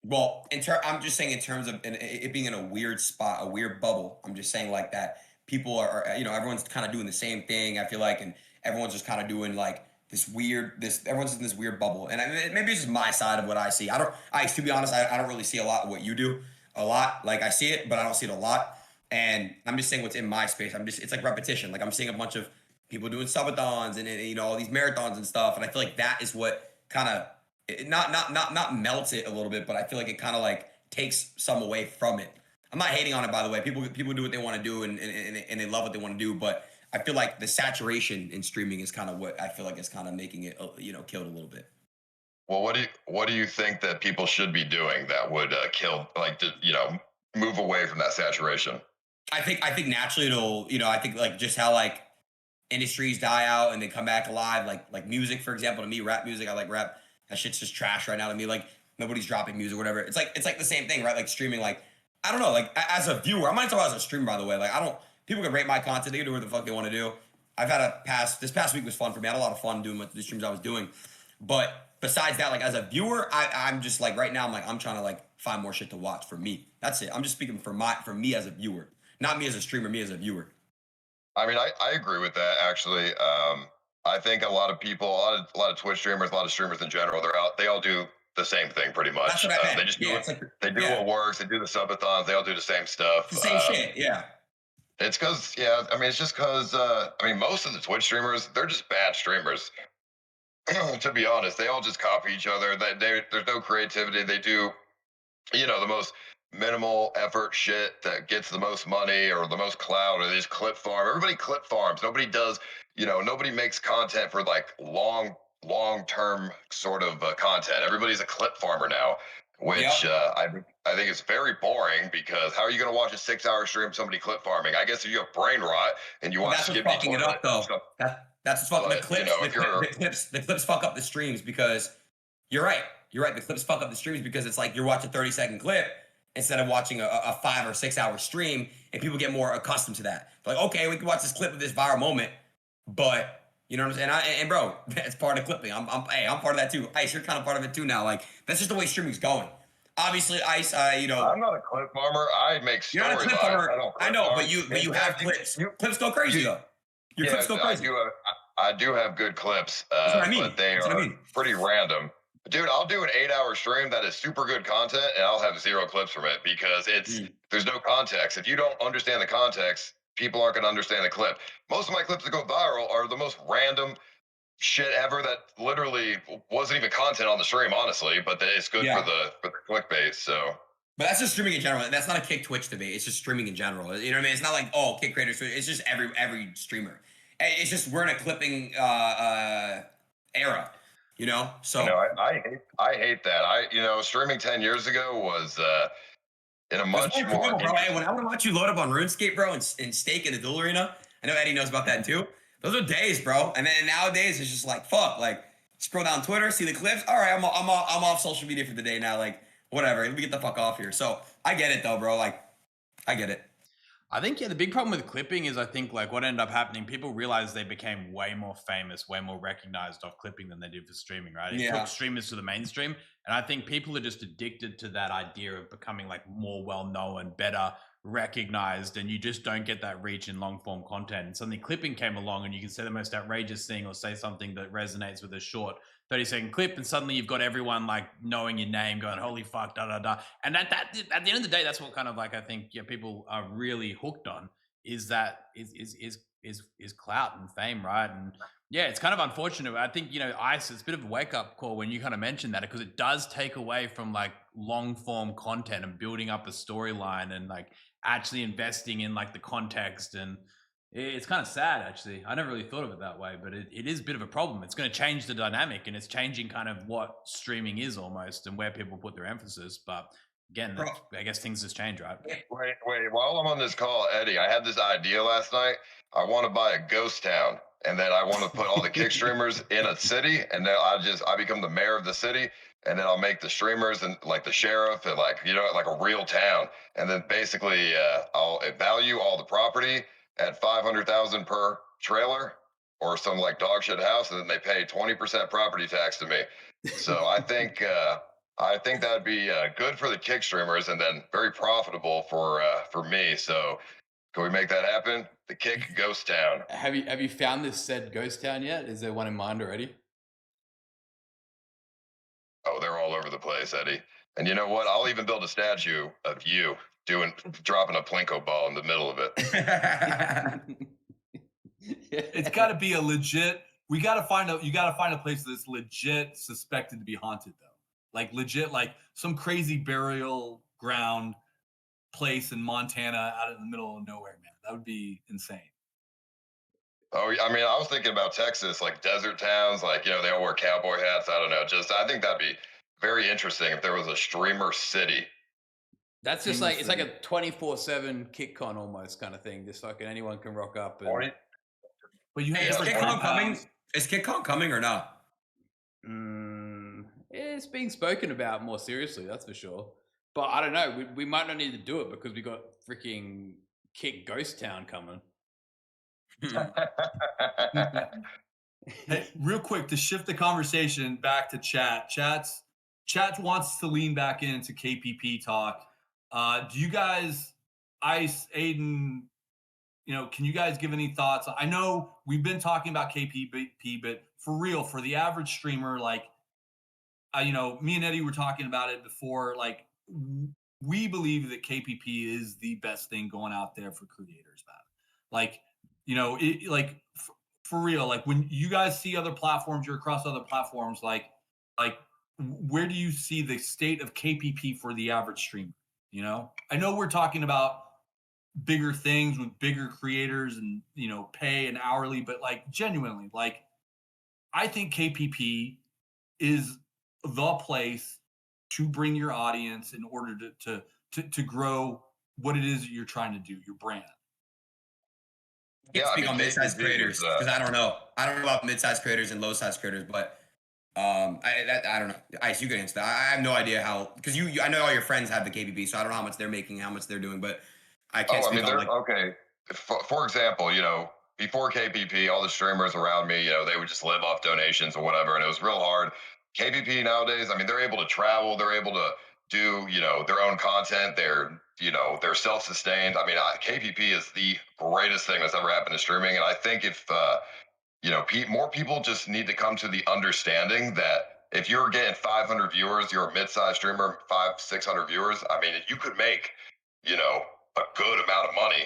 Well, I'm just saying in terms of it being in a weird spot, a weird bubble. I'm just saying like that people are you know, everyone's kind of doing the same thing, I feel like, and everyone's just kind of doing like everyone's in this weird bubble. And maybe it's just my side of what I see. To be honest, I don't really see a lot of what you do a lot. Like I see it, but I don't see it a lot. And I'm just saying what's in my space. It's like repetition. Like I'm seeing a bunch of people doing subathons and you know, all these marathons and stuff. And I feel like that is what kind of not melts it a little bit, but I feel like it kind of like takes some away from it. I'm not hating on it, by the way. People do what they want to do and they love what they want to do, but I feel like the saturation in streaming is kind of what I feel like is kind of making it, you know, killed a little bit. Well, what do you think that people should be doing that would kill, like, to, you know, move away from that saturation? I think naturally it'll, you know, I think like just how like industries die out and they come back alive, like music, for example. To me, rap music, I like rap. That shit's just trash right now to me. Like nobody's dropping music or whatever. It's like the same thing, right? Like streaming, like I don't know, like as a viewer, I'm not talking about as a streamer, by the way. Like people can rate my content, they can do what the fuck they want to do. I've had this past week was fun for me. I had a lot of fun doing what the streams I was doing. But besides that, like as a viewer, I'm just like right now, I'm trying to like find more shit to watch for me. That's it. I'm just speaking for me as a viewer, not me as a streamer, me as a viewer. I mean, I agree with that actually. I think a lot of people, a lot of Twitch streamers, a lot of streamers in general, they all do the same thing pretty much. That's what I meant. They just do what works. They do the subathons. They all do the same stuff. The same shit, yeah. It's because, I mean, it's just because, I mean, most of the Twitch streamers, they're just bad streamers. To be honest, they all just copy each other. There's no creativity. They do, you know, the most minimal effort shit that gets the most money or the most clout, or they just clip farm. Everybody clip farms. Nobody does, you know, nobody makes content for like long-term sort of content. Everybody's a clip farmer now, which I think is very boring, because how are you going to watch a 6-hour stream of somebody clip farming? I guess if you have brain rot and you want to skip fucking it up though. That's what's fucking the clips. You know, the clips fuck up the streams, because you're right. The clips fuck up the streams because it's like you're watching a 30-second clip instead of watching a 5 or 6 hour stream, and people get more accustomed to that. They're like, okay, we can watch this clip of this viral moment, but you know what I'm saying? And bro, that's part of clipping. I'm part of that too. Ice, you're kind of part of it too now. Like that's just the way streaming's going. Obviously, Ice, you know. I'm not a clip farmer. I make stories. You're not a clip farmer. I know, but you have clips. Clips go crazy though. Your clips go crazy. I do have good clips, that's what I mean. But they are pretty random. Dude, I'll do an 8-hour stream that is super good content, and I'll have 0 clips from it, because there's no context. If you don't understand the context, people aren't going to understand the clip. Most of my clips that go viral are the most random shit ever that literally wasn't even content on the stream, honestly, but it's good for the clickbait. So, but that's just streaming in general. That's not a Kick Twitch debate. It's just streaming in general. You know what I mean? It's not like Kick creators. It's just every streamer. It's just we're in a clipping era. You know, so I hate that. Streaming 10 years ago was in a much more. Bro, hey, when I would watch you load up on RuneScape, bro, and stake in the duel arena, I know Eddie knows about that too. Those are days, bro. And then nowadays it's just like fuck. Like scroll down Twitter, see the clips. All right, I'm off social media for the day now. Like, whatever. Let me get the fuck off here. So I get it though, bro. Like, I get it. I think, yeah, the big problem with clipping is I think like what ended up happening, people realized they became way more famous, way more recognized off clipping than they did for streaming, right? It took streamers to the mainstream. And I think people are just addicted to that idea of becoming like more well-known, better recognized, and you just don't get that reach in long form content. And suddenly clipping came along and you can say the most outrageous thing or say something that resonates with a short 30-second clip, and suddenly you've got everyone like knowing your name, going, holy fuck, da da da. And that at the end of the day, that's what kind of like I think people are really hooked on, is that is clout and fame, right? And yeah, it's kind of unfortunate. I think, Ice, it's a bit of a wake-up call when you kind of mentioned that, because it does take away from like long form content and building up a storyline and like actually investing in like the context. And it's kind of sad, actually. I never really thought of it that way, but it is a bit of a problem. It's going to change the dynamic, and it's changing kind of what streaming is almost and where people put their emphasis. But again, I guess things just change, right? Wait. While I'm on this call, Eddie, I had this idea last night. I want to buy a ghost town, and then I want to put all the kick streamers in a city, and then I become the mayor of the city, and then I'll make the streamers and like the sheriff and like a real town, and then basically I'll value all the property at 500,000 per trailer or some like dog shit house, and then they pay 20% property tax to me. So I think that'd be good for the kick streamers, and then very profitable for me. So can we make that happen? The Kick Ghost Town. Have you found this said ghost town yet? Is there one in mind already? Oh, they're all over the place, Eddie. And you know what? I'll even build a statue of you dropping a Plinko ball in the middle of it. It's got to be a legit. You got to find a place that's legit suspected to be haunted, though. Like legit, like some crazy burial ground place in Montana out in the middle of nowhere, man. That would be insane. Oh, I mean, I was thinking about Texas, like desert towns, like, they all wear cowboy hats. I don't know. I think that'd be very interesting if there was a streamer city. That's just like, it's like a 24/7 KickCon almost kind of thing. Just like anyone can rock up. And... But you have is KickCon coming? Is KickCon coming or not? It's being spoken about more seriously, that's for sure. But I don't know. We might not need to do it because we got freaking Kick Ghost Town coming. Hey, real quick, to shift the conversation back to chat. Chat wants to lean back into KPP talk. Do you guys, Ice, Adin, can you guys give any thoughts? I know we've been talking about KPP, but for real, for the average streamer, like, me and Eddie were talking about it before. Like, we believe that KPP is the best thing going out there for creators, man. Like, for real, like when you guys see other platforms, you're across other platforms, like where do you see the state of KPP for the average streamer? I know we're talking about bigger things with bigger creators and, pay and hourly, but like genuinely, like I think KPP is the place to bring your audience in order to grow what it is that you're trying to do, your brand. Yeah, speak on mid-sized creators because I don't know about mid-sized creators and low-sized creators, but I don't know. Ice, you get into that. I have no idea how, because I know all your friends have the KPP, so I don't know how much they're making, how much they're doing, but I can't. Okay. For example, before KPP, all the streamers around me, they would just live off donations or whatever, and it was real hard. KPP nowadays, I mean, they're able to travel, they're able to do, their own content. They're self-sustained. I mean, KPP is the greatest thing that's ever happened to streaming. And I think if, more people just need to come to the understanding that if you're getting 500 viewers, you're a mid-sized streamer, 500-600 viewers. I mean, you could make, a good amount of money,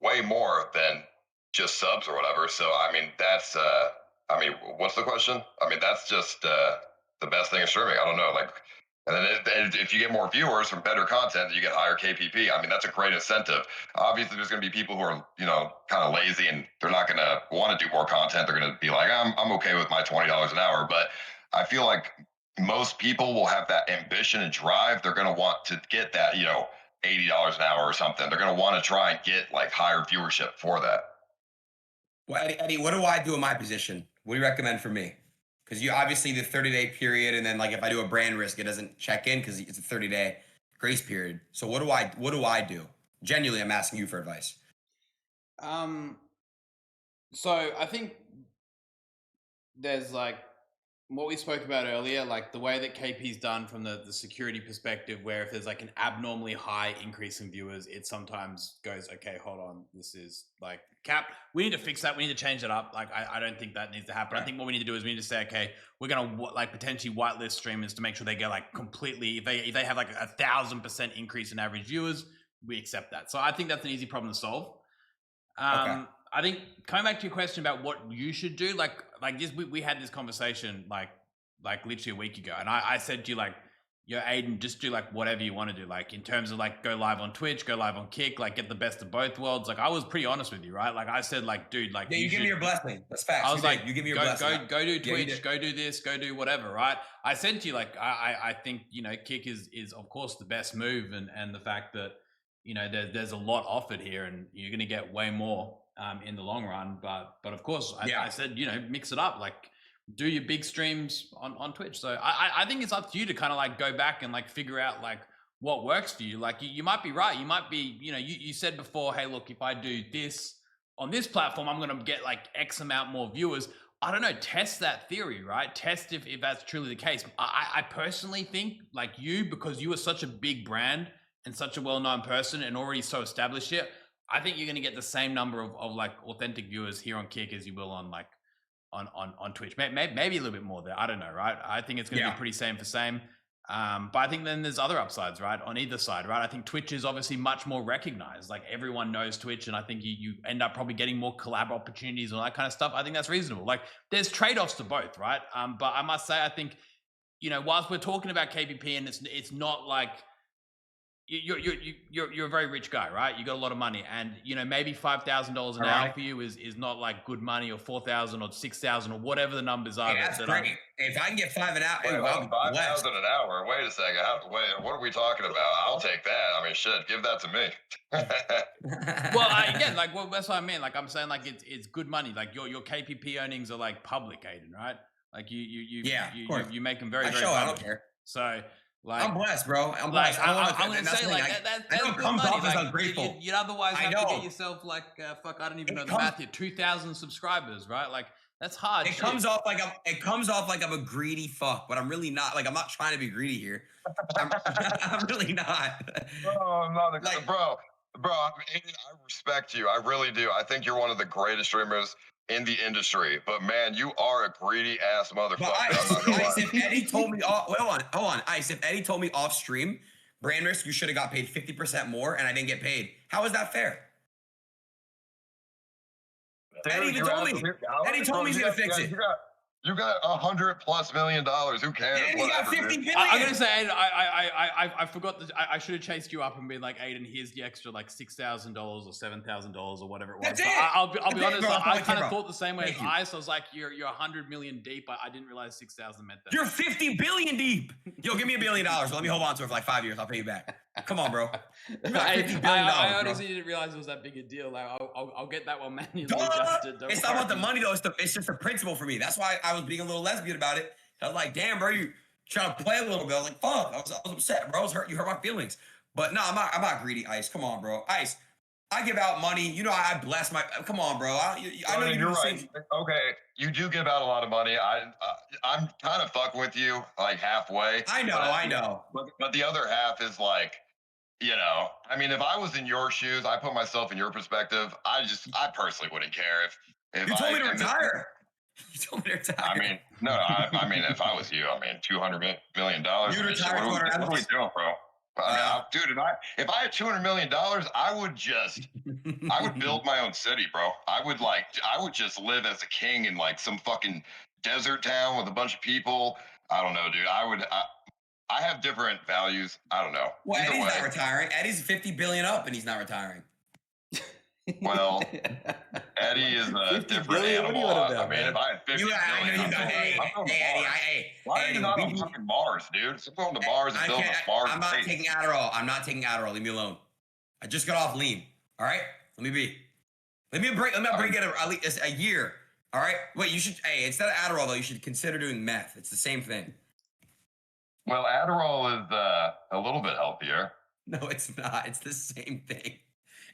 way more than just subs or whatever. So, I mean, that's, what's the question? I mean, that's just the best thing in streaming. I don't know, like, and then if you get more viewers from better content, you get higher KPP. I mean, that's a great incentive. Obviously, there's going to be people who are, kind of lazy and they're not going to want to do more content. They're going to be like, I'm okay with my $20 an hour. But I feel like most people will have that ambition and drive. They're going to want to get that, $80 an hour or something. They're going to want to try and get like higher viewership for that. Well, Eddie, what do I do in my position? What do you recommend for me? Because you obviously the 30-day period, and then like if I do a brand risk, it doesn't check in because it's a 30-day grace period. So what do I do? Genuinely, I'm asking you for advice. So I think there's like what we spoke about earlier, like the way that KP's done from the security perspective, where if there's like an abnormally high increase in viewers, it sometimes goes, okay, hold on, this is like cap. We need to fix that. We need to change it up. Like, I don't think that needs to happen. Right. I think what we need to do is we need to say, okay, we're going to like potentially whitelist streamers to make sure they get like completely, if they have like 1,000% increase in average viewers, we accept that. So I think that's an easy problem to solve. Okay. I think coming back to your question about what you should do, like just we had this conversation like literally a week ago, and I said to you like, yo, Adin, just do like whatever you want to do, like in terms of like go live on Twitch, go live on Kick, like get the best of both worlds. Like I was pretty honest with you, right? Like I said, like dude, like yeah, you give me your blessing. That's facts. I was like, you give me your blessing. Go do Twitch, go do this, go do whatever, right? I said to you like I think Kick is of course the best move, and the fact that there's a lot offered here, and you're going to get way more in the long run. But of course, I said, mix it up, like do your big streams on Twitch. So I think it's up to you to kind of like go back and like figure out like what works for you. Like you might be right. You might be, you said before, hey, look, if I do this on this platform, I'm going to get like X amount more viewers. I don't know, test that theory, right? Test if that's truly the case. I personally think like you, because you are such a big brand and such a well-known person and already so established here, I think you're going to get the same number of like authentic viewers here on Kick as you will on like on Twitch. Maybe a little bit more there. I don't know, right? I think it's going to be pretty same for same. But I think then there's other upsides, right? On either side, right? I think Twitch is obviously much more recognized. Like everyone knows Twitch, and I think you end up probably getting more collab opportunities and all that kind of stuff. I think that's reasonable. Like there's trade-offs to both, right? But I must say, I think, whilst we're talking about KPP and it's not like, you're a very rich guy, right? You got a lot of money, and maybe $5,000 an hour for you is not like good money, or 4,000 or 6,000 or whatever the numbers are. Hey, that's great. If I can get $5 an hour, wait, 5,000 an hour. Wait a second. Wait, what are we talking about? I'll take that. I mean, shit, give that to me. Well, again, like that's what I mean. Like I'm saying, like it's good money. Like your KPP earnings are like public, Adin, right? Like you make them very, very public. I don't care. So. Like, I'm blessed, bro. I'm blessed. Like, I'm gonna say like that's good money. Like, ungrateful. You'd otherwise have to get yourself like I don't even know the math here. 2,000 subscribers, right? Like that's hard. It comes off like I'm a greedy fuck, but I'm really not. Like I'm not trying to be greedy here. I'm really not. Bro, I'm not bro. I respect you. I really do. I think you're one of the greatest streamers in the industry, but man, you are a greedy ass motherfucker. Ice, if Eddie told me, hold on, Ice, if Eddie told me off stream, brand risk, you should have got paid 50% more, and I didn't get paid. How is that fair? Eddie even told me. Eddie told me he's gonna fix it. You got $100+ million. Who cares? And he got 50 billion. I'm gonna say, Adin, I forgot that I should have chased you up and been like, Adin, here's the extra like $6,000 or $7,000 or whatever it was. That's it. I'll be honest. Bro, I kind of thought the same way as Ice. I was like, you're 100 million deep. I didn't realize 6,000 meant that. You're 50 billion deep. Yo, give me $1 billion. Let me hold on to it for like 5 years. I'll pay you back. Come on, bro. I honestly didn't realize it was that big a deal. Like, I'll get that one manually adjusted. It's not about the money though. It's just a principle for me. That's why I was being a little lesbian about it. I was like, damn, bro, you trying to play a little bit. I was like, fuck. I was upset, bro. I was hurt. You hurt my feelings. But no, I'm not greedy, Ice. Come on, bro. Ice, I give out money. I bless my. Come on, bro. I know you're right. Okay, you do give out a lot of money. I'm kind of fucking with you like halfway. I know. But the other half is like, I mean, if I was in your shoes, I put myself in your perspective. I personally wouldn't care if you told me to retire. You told me to retire. I mean, no. I mean, if I was you, I mean, $200 million. You retire. What are we doing, bro? Dude, if I had $200 million, I would build my own city, bro. I would just live as a king in like some fucking desert town with a bunch of people. I don't know, dude. I have different values. I don't know. Well, Eddie's not retiring. Eddie's 50 billion up, and he's not retiring. Well, Eddie is a different animal. I mean, if I had 50 billion, hey, Eddie, why are you not on fucking bars, dude? I'm going to bars and building bars. I'm not taking Adderall. Leave me alone. I just got off lean. All right, let me be. Let me break it at least a year. All right. Wait, you should. Hey, instead of Adderall though, you should consider doing meth. It's the same thing. Well, Adderall is a little bit healthier. No, it's not. It's the same thing.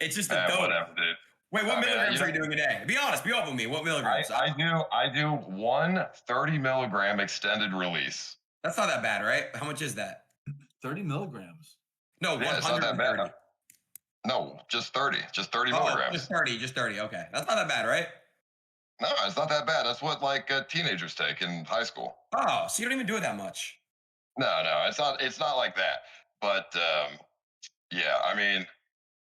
It's just a dose. Whatever, dude. Wait, what I mean, milligrams are you doing a day? Be honest. Be open with me. What milligrams? I do one 30 milligram extended release. That's not that bad, right? How much is that? 30 milligrams. No, Yeah, it's not that 130. bad. No, just 30. Just 30 Oh, milligrams. just 30. Just 30. Okay, that's not that bad, right? No, it's not that bad. That's what like teenagers take in high school. Oh, so you don't even do it that much. No, it's not. It's not like that. But yeah, I mean,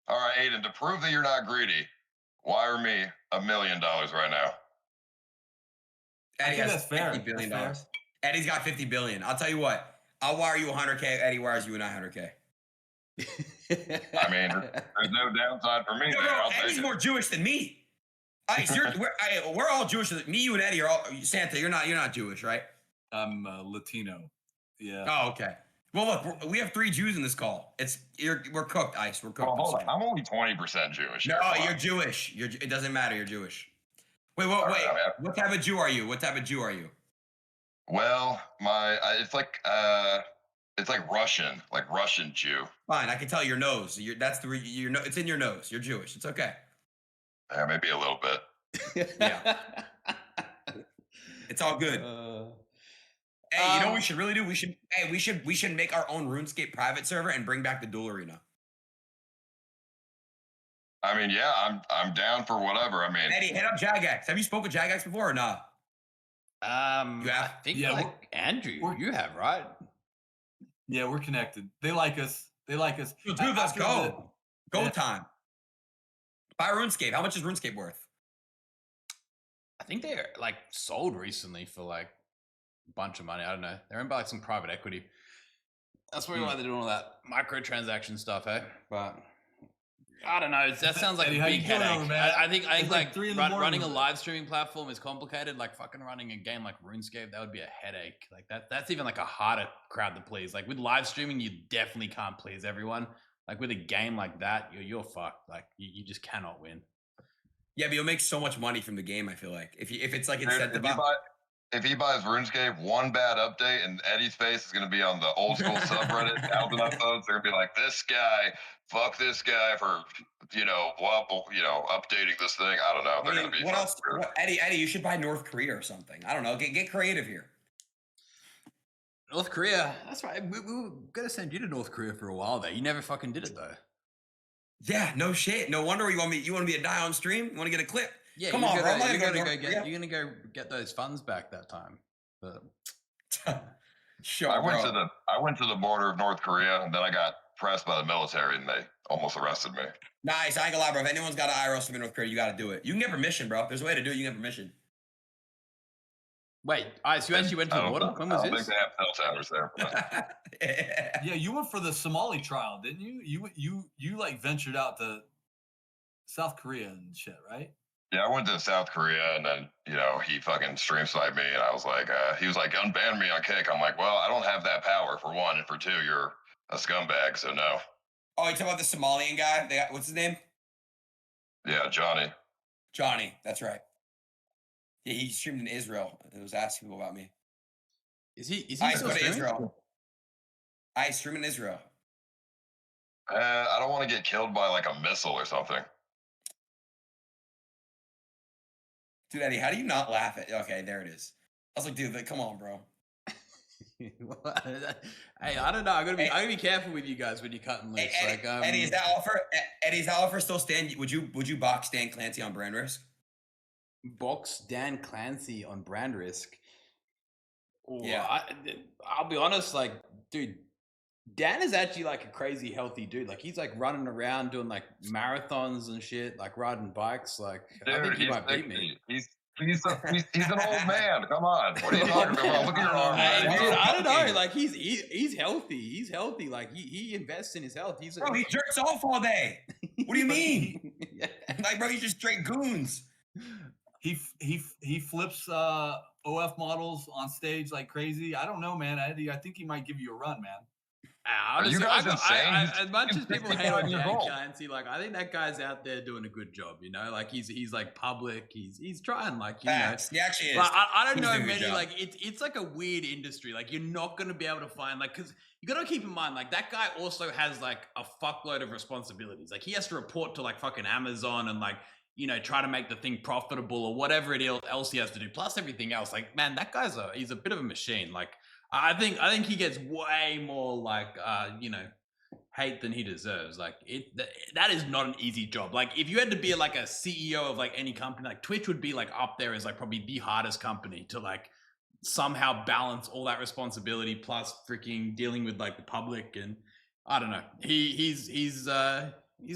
all right, Aiden. To prove that you're not greedy, wire me $1 million right now. Eddie think has that's fair. $50 billion. That's Eddie's got 50 billion. I'll tell you what. I'll wire you 100K. Eddie wires you 900K. I mean, there's no downside for me. No, there. I'll Eddie's take it. more Jewish than me. Ice, we're all Jewish. Me, you, and Eddie are all. Santa, you're not Jewish, right? I'm Latino. Yeah. Oh, okay. Well, look, we have 3 Jews in this call. We're cooked, Ice. We're cooked. Well, hold on. I'm only 20% Jewish. No, here. Come you're on. Jewish. It doesn't matter. You're Jewish. Wait. right, What type of Jew are you? Well, it's like Russian, Jew. Fine, I can tell your nose. It's in your nose. You're Jewish. It's okay. Yeah, maybe a little bit. Yeah. It's all good. Hey, you know what we should really do? We should make our own RuneScape private server and bring back the duel arena. I mean, yeah, I'm down for whatever. I mean, Eddie, hit up Jagex. Have you spoken with Jagex before or not? I think Yeah, Andrew, you have, right? Yeah, we're connected. They like us. Dude, let's go. Go time. Buy RuneScape. How much is RuneScape worth? I think they're like sold recently for like a bunch of money. I don't know. They're owned by like some private equity. That's probably why they're doing all that microtransaction stuff, eh? But I don't know. That sounds like Eddie, a how big you doing headache. over, man? I think It's like 3 in the morning. running a live streaming platform is complicated. Like fucking running a game like RuneScape, that would be a headache. Like that's even like a harder crowd to please. Like with live streaming, you definitely can't please everyone. Like with a game like that, you're fucked. Like you just cannot win. Yeah, but you'll make so much money from the game, I feel like. If it's like dude, incentive. if he buys RuneScape, one bad update, and Eddie's face is going to be on the old school subreddit. 1,000 upvotes. They're going to be like, this guy, fuck this guy for, updating this thing. I don't know. They're going to be. What else? Eddie, you should buy North Korea or something. I don't know. Get creative here. North Korea. That's right. We were gonna send you to North Korea for a while there. You never fucking did it though. Yeah, no shit. No wonder you want me to die on stream? You want to get a clip? Yeah, come on, bro. You're gonna go get those funds back that time. But sure. I went to the border of North Korea, and then I got pressed by the military, and they almost arrested me. Nice. I ain't gonna lie, bro. If anyone's got an IRL stream in North Korea, you got to do it. You can get permission, bro. There's a way to do it. You can get permission. Wait, Ice, you actually went to the border? When was this? I think they have cell towers there. Yeah, you went for the Somali trial, didn't you? You like ventured out to South Korea and shit, right? Yeah, I went to South Korea, and then he fucking stream sniped me, and I was like, he was like, unban me on Kick. I'm like, well, I don't have that power for one, and for two, you're a scumbag, so no. Oh, you talking about the Somalian guy? What's his name? Yeah, Johnny. Johnny, that's right. Yeah, he streamed in Israel. It was asking people about me. Is he I still go to streaming? Israel. I stream in Israel. I don't want to get killed by like a missile or something. Dude, Eddie, how do you not laugh at? Okay, there it is. I was like, dude, come on, bro. Hey, I don't know. I'm gonna be careful with you guys when you're cutting loose. Eddie, Eddie, is that offer still stand? Would you box Dan Clancy on brand risk? Box Dan Clancy on brand risk. Ooh, yeah, I'll be honest. Like, dude, Dan is actually like a crazy healthy dude. Like, he's like running around doing like marathons and shit, like riding bikes. Like, dude, I think he might beat me. He's an old man. Come on, what are you talking about? Look at your arm. Dude, I don't know. Like, he's healthy. He's healthy. Like, he invests in his health. Bro, he jerks off all day. What do you mean? Yeah. Like, bro, he's just straight goons. He flips OF models on stage like crazy. I don't know, man. Eddie, I think he might give you a run, man. Honestly, you guys insane? as much as people hate 65 on years Jan old. Clancy, like I think that guy's out there doing a good job. You know, like he's like public. He's trying, like you know. Facts. He actually is. But I don't He's know doing a good many. job. Like it's like a weird industry. Like you're not gonna be able to find like because you got to keep in mind like that guy also has like a fuckload of responsibilities. Like he has to report to like fucking Amazon and like you know try to make the thing profitable or whatever else he has to do. Plus everything else. Like man, that guy's he's a bit of a machine. Like I think he gets way more like you know hate than he deserves. Like that is not an easy job. Like if you had to be like a CEO of like any company, like Twitch would be like up there as like probably the hardest company to like somehow balance all that responsibility plus freaking dealing with like the public and I don't know. He's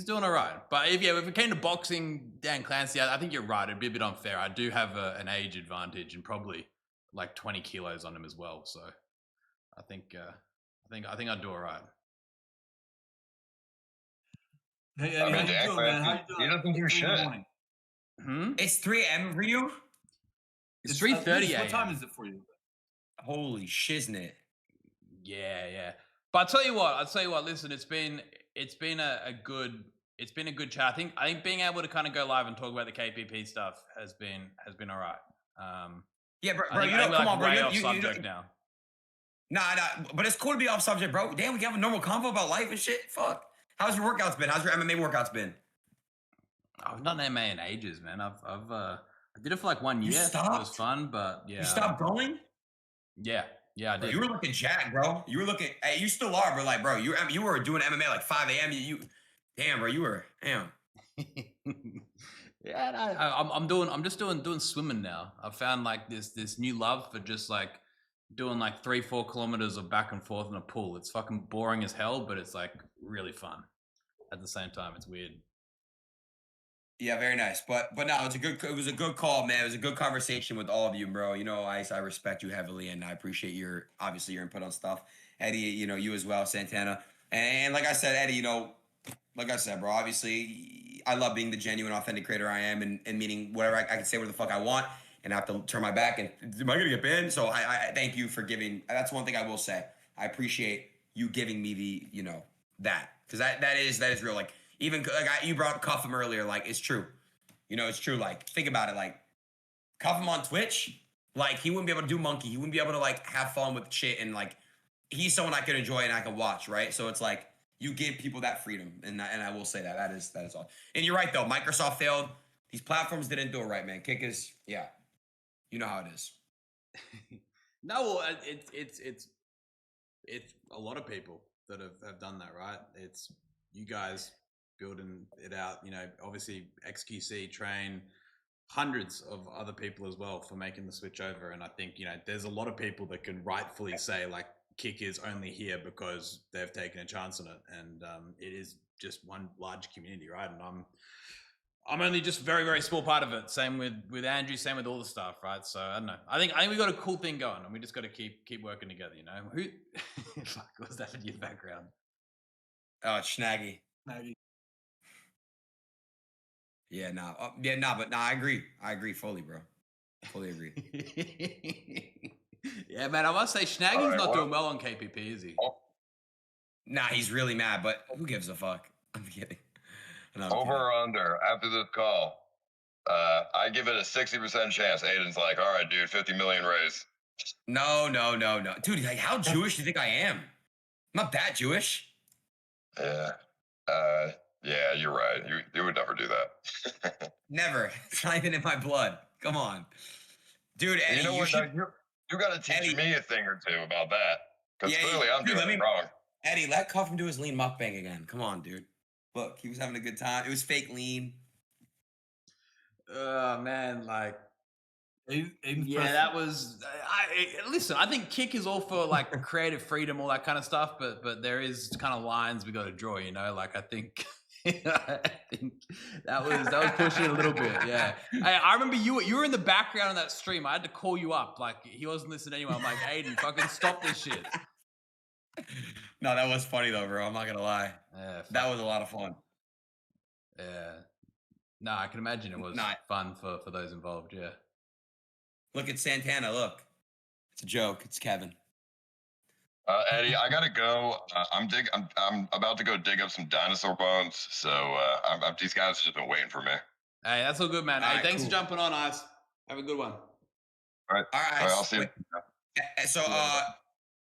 doing all right. But if it came to boxing, Dan Clancy, I think you're right. It'd be a bit unfair. I do have an age advantage and probably like 20 kilos on him as well. So I think I'd do all right. Hey, I Eddie, mean, how you Dan doing, man? How you Clancy, doing? he doesn't do It's 3 in the shit. morning. It's 3 a.m. for you? It's What 3:30 What time a.m. is it for you? Holy shiznit. Yeah. But I'll tell you what. Listen, it's been a good chat. I think being able to kind of go live and talk about the KPP stuff has been all right. Yeah, bro, I think you know, we're come like on, bro. way You, off you, subject you, now. nah, but it's cool to be off subject, bro. Damn, we can have a normal convo about life and shit. Fuck. How's your workouts been? How's your MMA workouts been? I've done MMA in ages, man. I did it for like 1 year. You It was stopped? fun, but yeah. You stopped going? Yeah, I Bro, did. you were looking jacked, bro. You were looking. Hey, you still are, but like, bro, you were doing MMA like 5 a.m. Damn, bro, you were. Damn. Yeah, I'm just doing swimming now. I found like this new love for just like doing like 3-4 kilometers of back and forth in a pool. It's fucking boring as hell, but it's like really fun at the same time. It's weird. Yeah, very nice. But no, it was a good call, man. It was a good conversation with all of you, bro. You know, Ice, I respect you heavily, and I appreciate your input on stuff. Eddie, you know, you as well, Santana. And like I said, Eddie, you know, like I said, bro, obviously I love being the genuine, authentic creator I am and meaning whatever I can say whatever the fuck I want and I have to turn my back and am I gonna get banned? So I thank you for giving. That's one thing I will say. I appreciate you giving me the, you know, that. Because that is real. Like even like you brought up Cuff him earlier, like it's true. You know, it's true. Like think about it, like Cuff him on Twitch, like he wouldn't be able to do monkey. He wouldn't be able to like have fun with shit and like he's someone I could enjoy and I can watch, right? So it's like you give people that freedom, and I will say that is all. And you're right though, Microsoft failed. These platforms didn't do it right, man. Kick is, yeah, you know how it is. No, it's a lot of people that have done that, right? It's you guys building it out. You know, obviously XQC train hundreds of other people as well for making the switch over, and I think you know there's a lot of people that can rightfully say like Kick is only here because they've taken a chance on it, and it is just one large community, right? And I'm only just very, very small part of it. Same with Andrew, same with all the stuff, right? So I don't know. I think we got a cool thing going, and we just got to keep working together. You know, who? Fuck, what's that in your background? Oh, it's Snaggy. Maggie. Yeah, but I agree fully, bro. Fully agree. Yeah, man, I must say, Snaggy's All right, not well- doing well on KPP, is he? Nah, he's really mad, but who gives a fuck? I'm kidding. No, I'm Over kidding. or under after this call, I give it a 60% chance. Aiden's like, all right, dude, 50 million raise. No, dude. Like, how Jewish do you think I am? I'm not that Jewish. Yeah. Yeah, you're right. You would never do that. Never. It's not even in my blood. Come on, dude. Eddie, You know what? should... You got to teach Eddie- me a thing or two about that. Because Yeah, clearly I'm dude, doing it wrong. Eddie, let Cuffham do his lean mukbang again. Come on, dude. Look, he was having a good time. It was fake lean. Man, like, Aiden's yeah, that was. Listen, I think Kick is all for like creative freedom, all that kind of stuff. But there is kind of lines we got to draw, you know. Like I think, I think that was pushing it a little bit. Yeah, I remember you were in the background of that stream. I had to call you up. Like he wasn't listening anyway. I'm like, Aiden, fucking stop this shit. No, that was funny though, bro. I'm not gonna lie. Yeah, That was a lot of fun. yeah. No, I can imagine it was fun for those involved. Yeah. Look at Santana. Look, it's a joke. It's Kevin. Eddie, I gotta go. I'm about to go dig up some dinosaur bones. So these guys have just been waiting for me. Hey, that's all good, man. All Hey, right, thanks cool. for jumping on, Ice. Have a good one. All right. All right. I'll see you. So, See you later,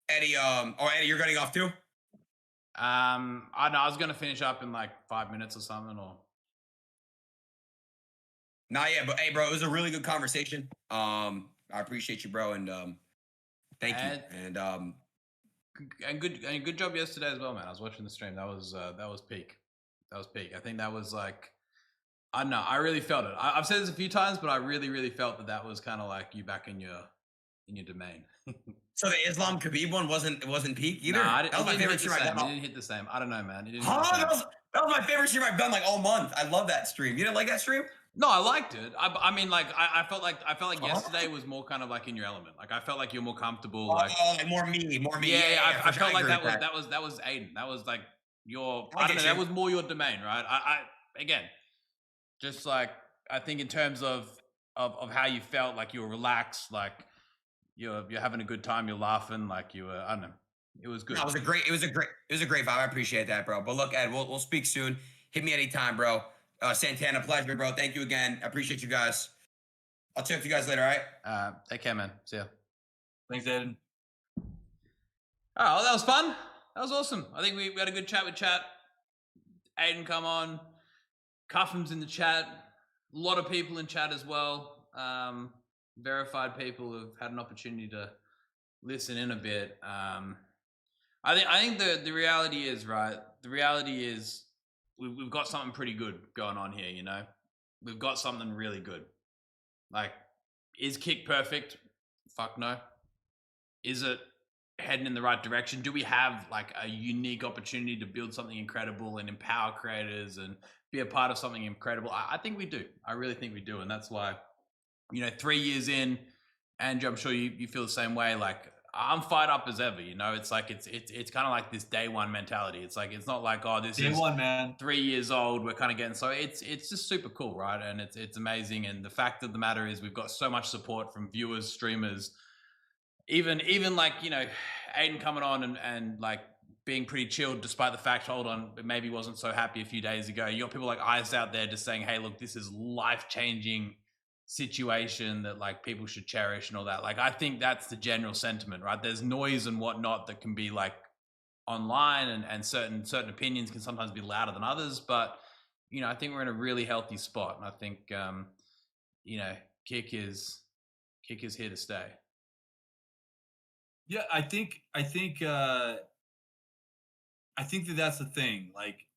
Eddie, Eddie, you're getting off too? I know I was gonna finish up in like 5 minutes or something, or Not yet, but hey, bro, it was a really good conversation. I appreciate you, bro, and thank you. And good job yesterday as well, man. I was watching the stream. That was peak. That was peak. I think that was like, I don't know. I really felt it. I've said this a few times, but I really felt that was kind of like you back in your domain. So the Islam Khabib one wasn't peak either. Nah, that was my favorite stream I've done. It didn't hit the same. I don't know, man. It didn't that was my favorite stream I've done like all month. I love that stream. You didn't like that stream? No, I liked it. I mean, like, I felt like yesterday was more kind of like in your element. Like, I felt like you're more comfortable. Like, more me. Yeah, I felt like that was Adin. That was like your. I don't know. That was more your domain, right? I again, just like I think in terms of how you felt, like you were relaxed, like you're having a good time, you're laughing, like you were. I don't know. It was good. No, it was a great vibe. I appreciate that, bro. But look, Ed, we'll speak soon. Hit me anytime, bro. Santana, pleasure, bro. Thank you again. I appreciate you guys. I'll talk to you guys later, all right? Take care, man. See ya. Thanks, Adin. Oh, well, that was fun. That was awesome. I think we had a good chat with chat. Adin, come on. Cuffham's in the chat. A lot of people in chat as well. Verified people who've had an opportunity to listen in a bit. I think the reality is, right? The reality is we've got something pretty good going on here, you know? We've got something really good. Like, is Kick perfect? Fuck no. Is it heading in the right direction? Do we have like a unique opportunity to build something incredible and empower creators and be a part of something incredible? I think we do. I really think we do. And that's why, 3 years in, Andrew, I'm sure you feel the same way. Like, I'm fired up as ever, It's like it's kind of like this day one mentality. It's like it's not like, oh, this Day is one, man. 3 years old. We're kind of getting it's just super cool, right? And it's amazing. And the fact of the matter is, we've got so much support from viewers, streamers, even like Adin coming on and like being pretty chilled, despite the fact, hold on, maybe wasn't so happy a few days ago. You got people like Ice out there just saying, hey, look, this is life-changing situation that like people should cherish and all that. Like, I think that's the general sentiment, right? There's noise and whatnot that can be like online, and certain opinions can sometimes be louder than others, but I think we're in a really healthy spot, and I think Kick is here to stay. Yeah, I think that that's the thing. Like,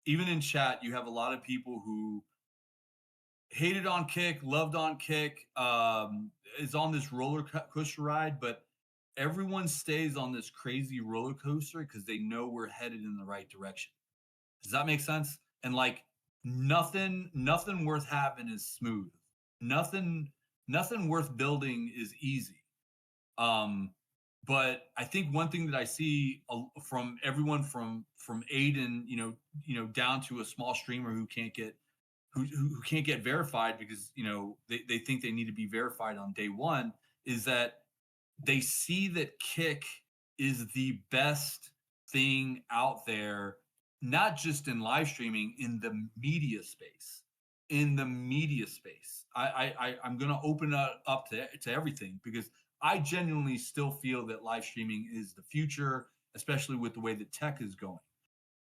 even in chat, you have a lot of people who hated on Kick, loved on Kick, is on this roller coaster ride, but everyone stays on this crazy roller coaster because they know we're headed in the right direction. Does that make sense? And like, nothing worth having is smooth. Nothing worth building is easy. But I think one thing that I see from everyone from Adin, down to a small streamer who can't get verified because they think they need to be verified on day one, is that they see that Kick is the best thing out there, not just in live streaming, in the media space. I'm gonna open up to everything, because I genuinely still feel that live streaming is the future, especially with the way that tech is going.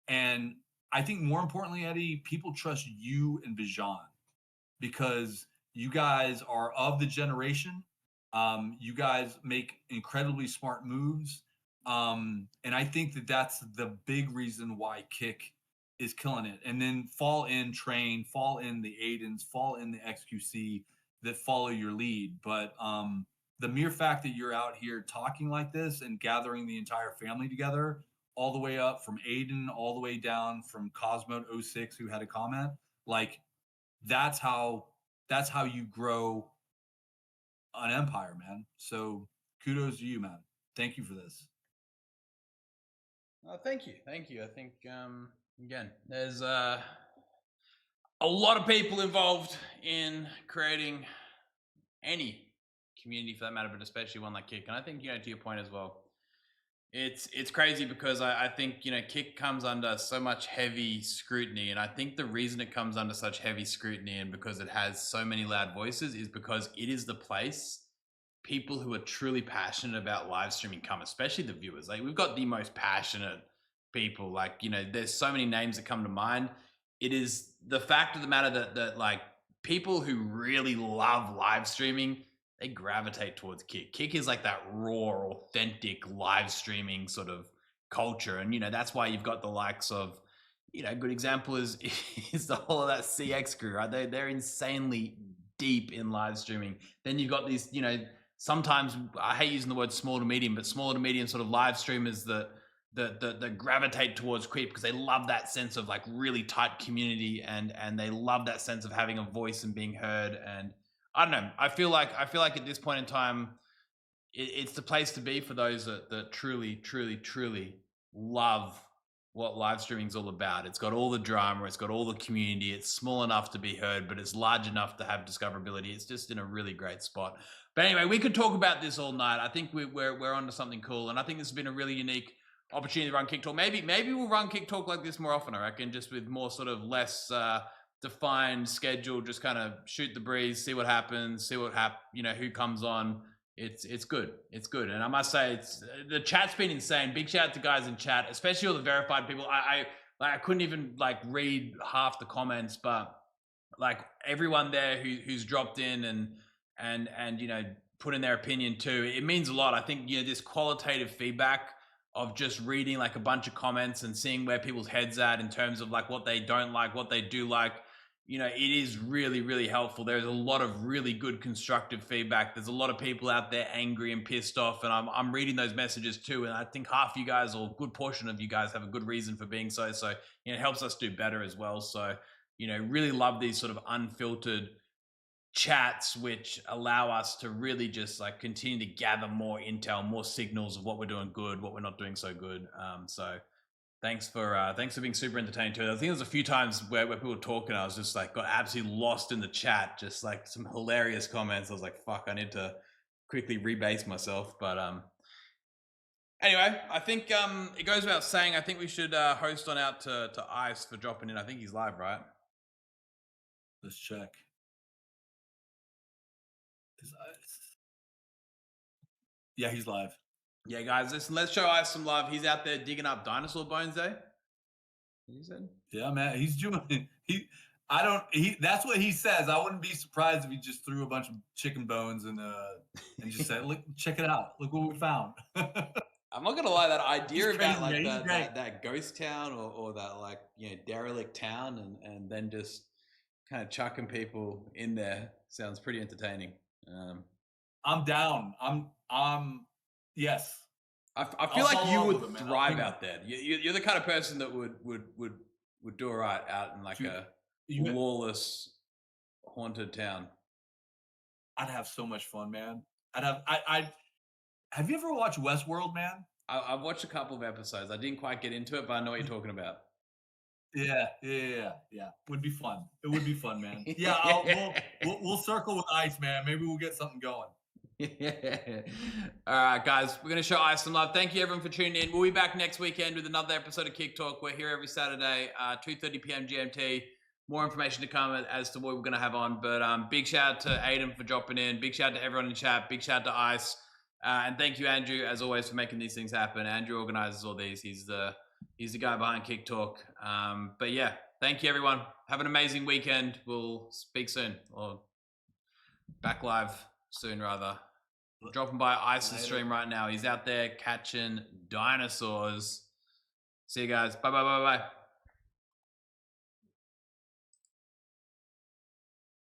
And I think more importantly, Eddie, people trust you and Bijan because you guys are of the generation. You guys make incredibly smart moves. And I think that that's the big reason why Kick is killing it. And then fall in Train, fall in the Adins, fall in the XQC that follow your lead. But the mere fact that you're out here talking like this and gathering the entire family together, all the way up from Adin, all the way down from Cosmo06, who had a comment, like, that's how you grow an empire, man. So kudos to you, man. Thank you for this. Thank you. I think again, there's a lot of people involved in creating any community for that matter, but especially one like Kick. And I think, to your point as well, It's crazy because I think, you know, Kick comes under so much heavy scrutiny, and I think the reason it comes under such heavy scrutiny and because it has so many loud voices is because it is the place people who are truly passionate about live streaming come, especially the viewers. Like, we've got the most passionate people. Like, you know, there's so many names that come to mind. It is the fact of the matter that like people who really love live streaming, they gravitate towards Kick. Kick is like that raw, authentic live streaming sort of culture, and you know that's why you've got the likes of, you know, a good example is is the whole of that CX crew, right? They're insanely deep in live streaming. Then you've got these, you know, sometimes I hate using the word small to medium, but small to medium sort of live streamers that gravitate towards Kick because they love that sense of like really tight community, and they love that sense of having a voice and being heard. And I don't know. I feel like at this point in time, it's the place to be for those that truly love what live streaming is all about. It's got all the drama, it's got all the community. It's small enough to be heard, but it's large enough to have discoverability. It's just in a really great spot. But anyway, we could talk about this all night. I think we're onto something cool, and I think this has been a really unique opportunity to run Kick Talk. Maybe we'll run Kick Talk like this more often. I reckon, just with more sort of less defined schedule, just kind of shoot the breeze, see what happens, you know, who comes on. It's good. And I must say, the chat's been insane. Big shout out to guys in chat, especially all the verified people. I couldn't even like read half the comments, but like everyone there who's dropped in and you know, put in their opinion too. It means a lot. I think, you know, this qualitative feedback of just reading like a bunch of comments and seeing where people's heads at in terms of like what they don't like, what they do like, you know, it is really helpful. There's a lot of really good constructive feedback. There's a lot of people out there angry and pissed off, and I'm reading those messages too. And I think half you guys, or a good portion of you guys, have a good reason for being so. So, you know, it helps us do better as well. So, you know, really love these sort of unfiltered chats, which allow us to really just like continue to gather more intel, more signals of what we're doing good, what we're not doing so good. So thanks for being super entertaining too. I think there's a few times where people were talking, I was just like got absolutely lost in the chat, just like some hilarious comments. I was like, fuck, I need to quickly rebase myself. But anyway, I think it goes without saying, I think we should host on out to Ice for dropping in. I think he's live, right? Let's check. Is Ice? Yeah, he's live. Yeah, guys, listen, let's show Ice some love. He's out there digging up dinosaur bones, eh? He said? Yeah, man, he's doing that's what he says. I wouldn't be surprised if he just threw a bunch of chicken bones and just said, "Look, check it out. Look what we found." I'm not gonna lie, that idea about like that ghost town or that like, you know, derelict town and then just kind of chucking people in there sounds pretty entertaining. I'm down. Yes. I feel like you would thrive out there. You're the kind of person that would do all right out in like a lawless, haunted town. I'd have so much fun, man. Have you ever watched Westworld, man? I've watched a couple of episodes. I didn't quite get into it, but I know what you're talking about. Yeah. Would be fun. It would be fun, man. Yeah, we'll circle with Ice, man. Maybe we'll get something going. All right, guys, we're gonna show Ice some love. Thank you everyone for tuning in. We'll be back next weekend with another episode of Kick Talk. We're here every Saturday, 2:30 p.m. GMT. More information to come as to what we're gonna have on. But big shout out to Adin for dropping in. Big shout out to everyone in chat. Big shout out to Ice. And thank you, Andrew, as always, for making these things happen. Andrew organizes all these. He's the guy behind Kick Talk. But yeah, thank you everyone. Have an amazing weekend. We'll speak soon, or back live soon rather. Dropping by Ice's stream right now. He's out there catching dinosaurs. See you guys. Bye.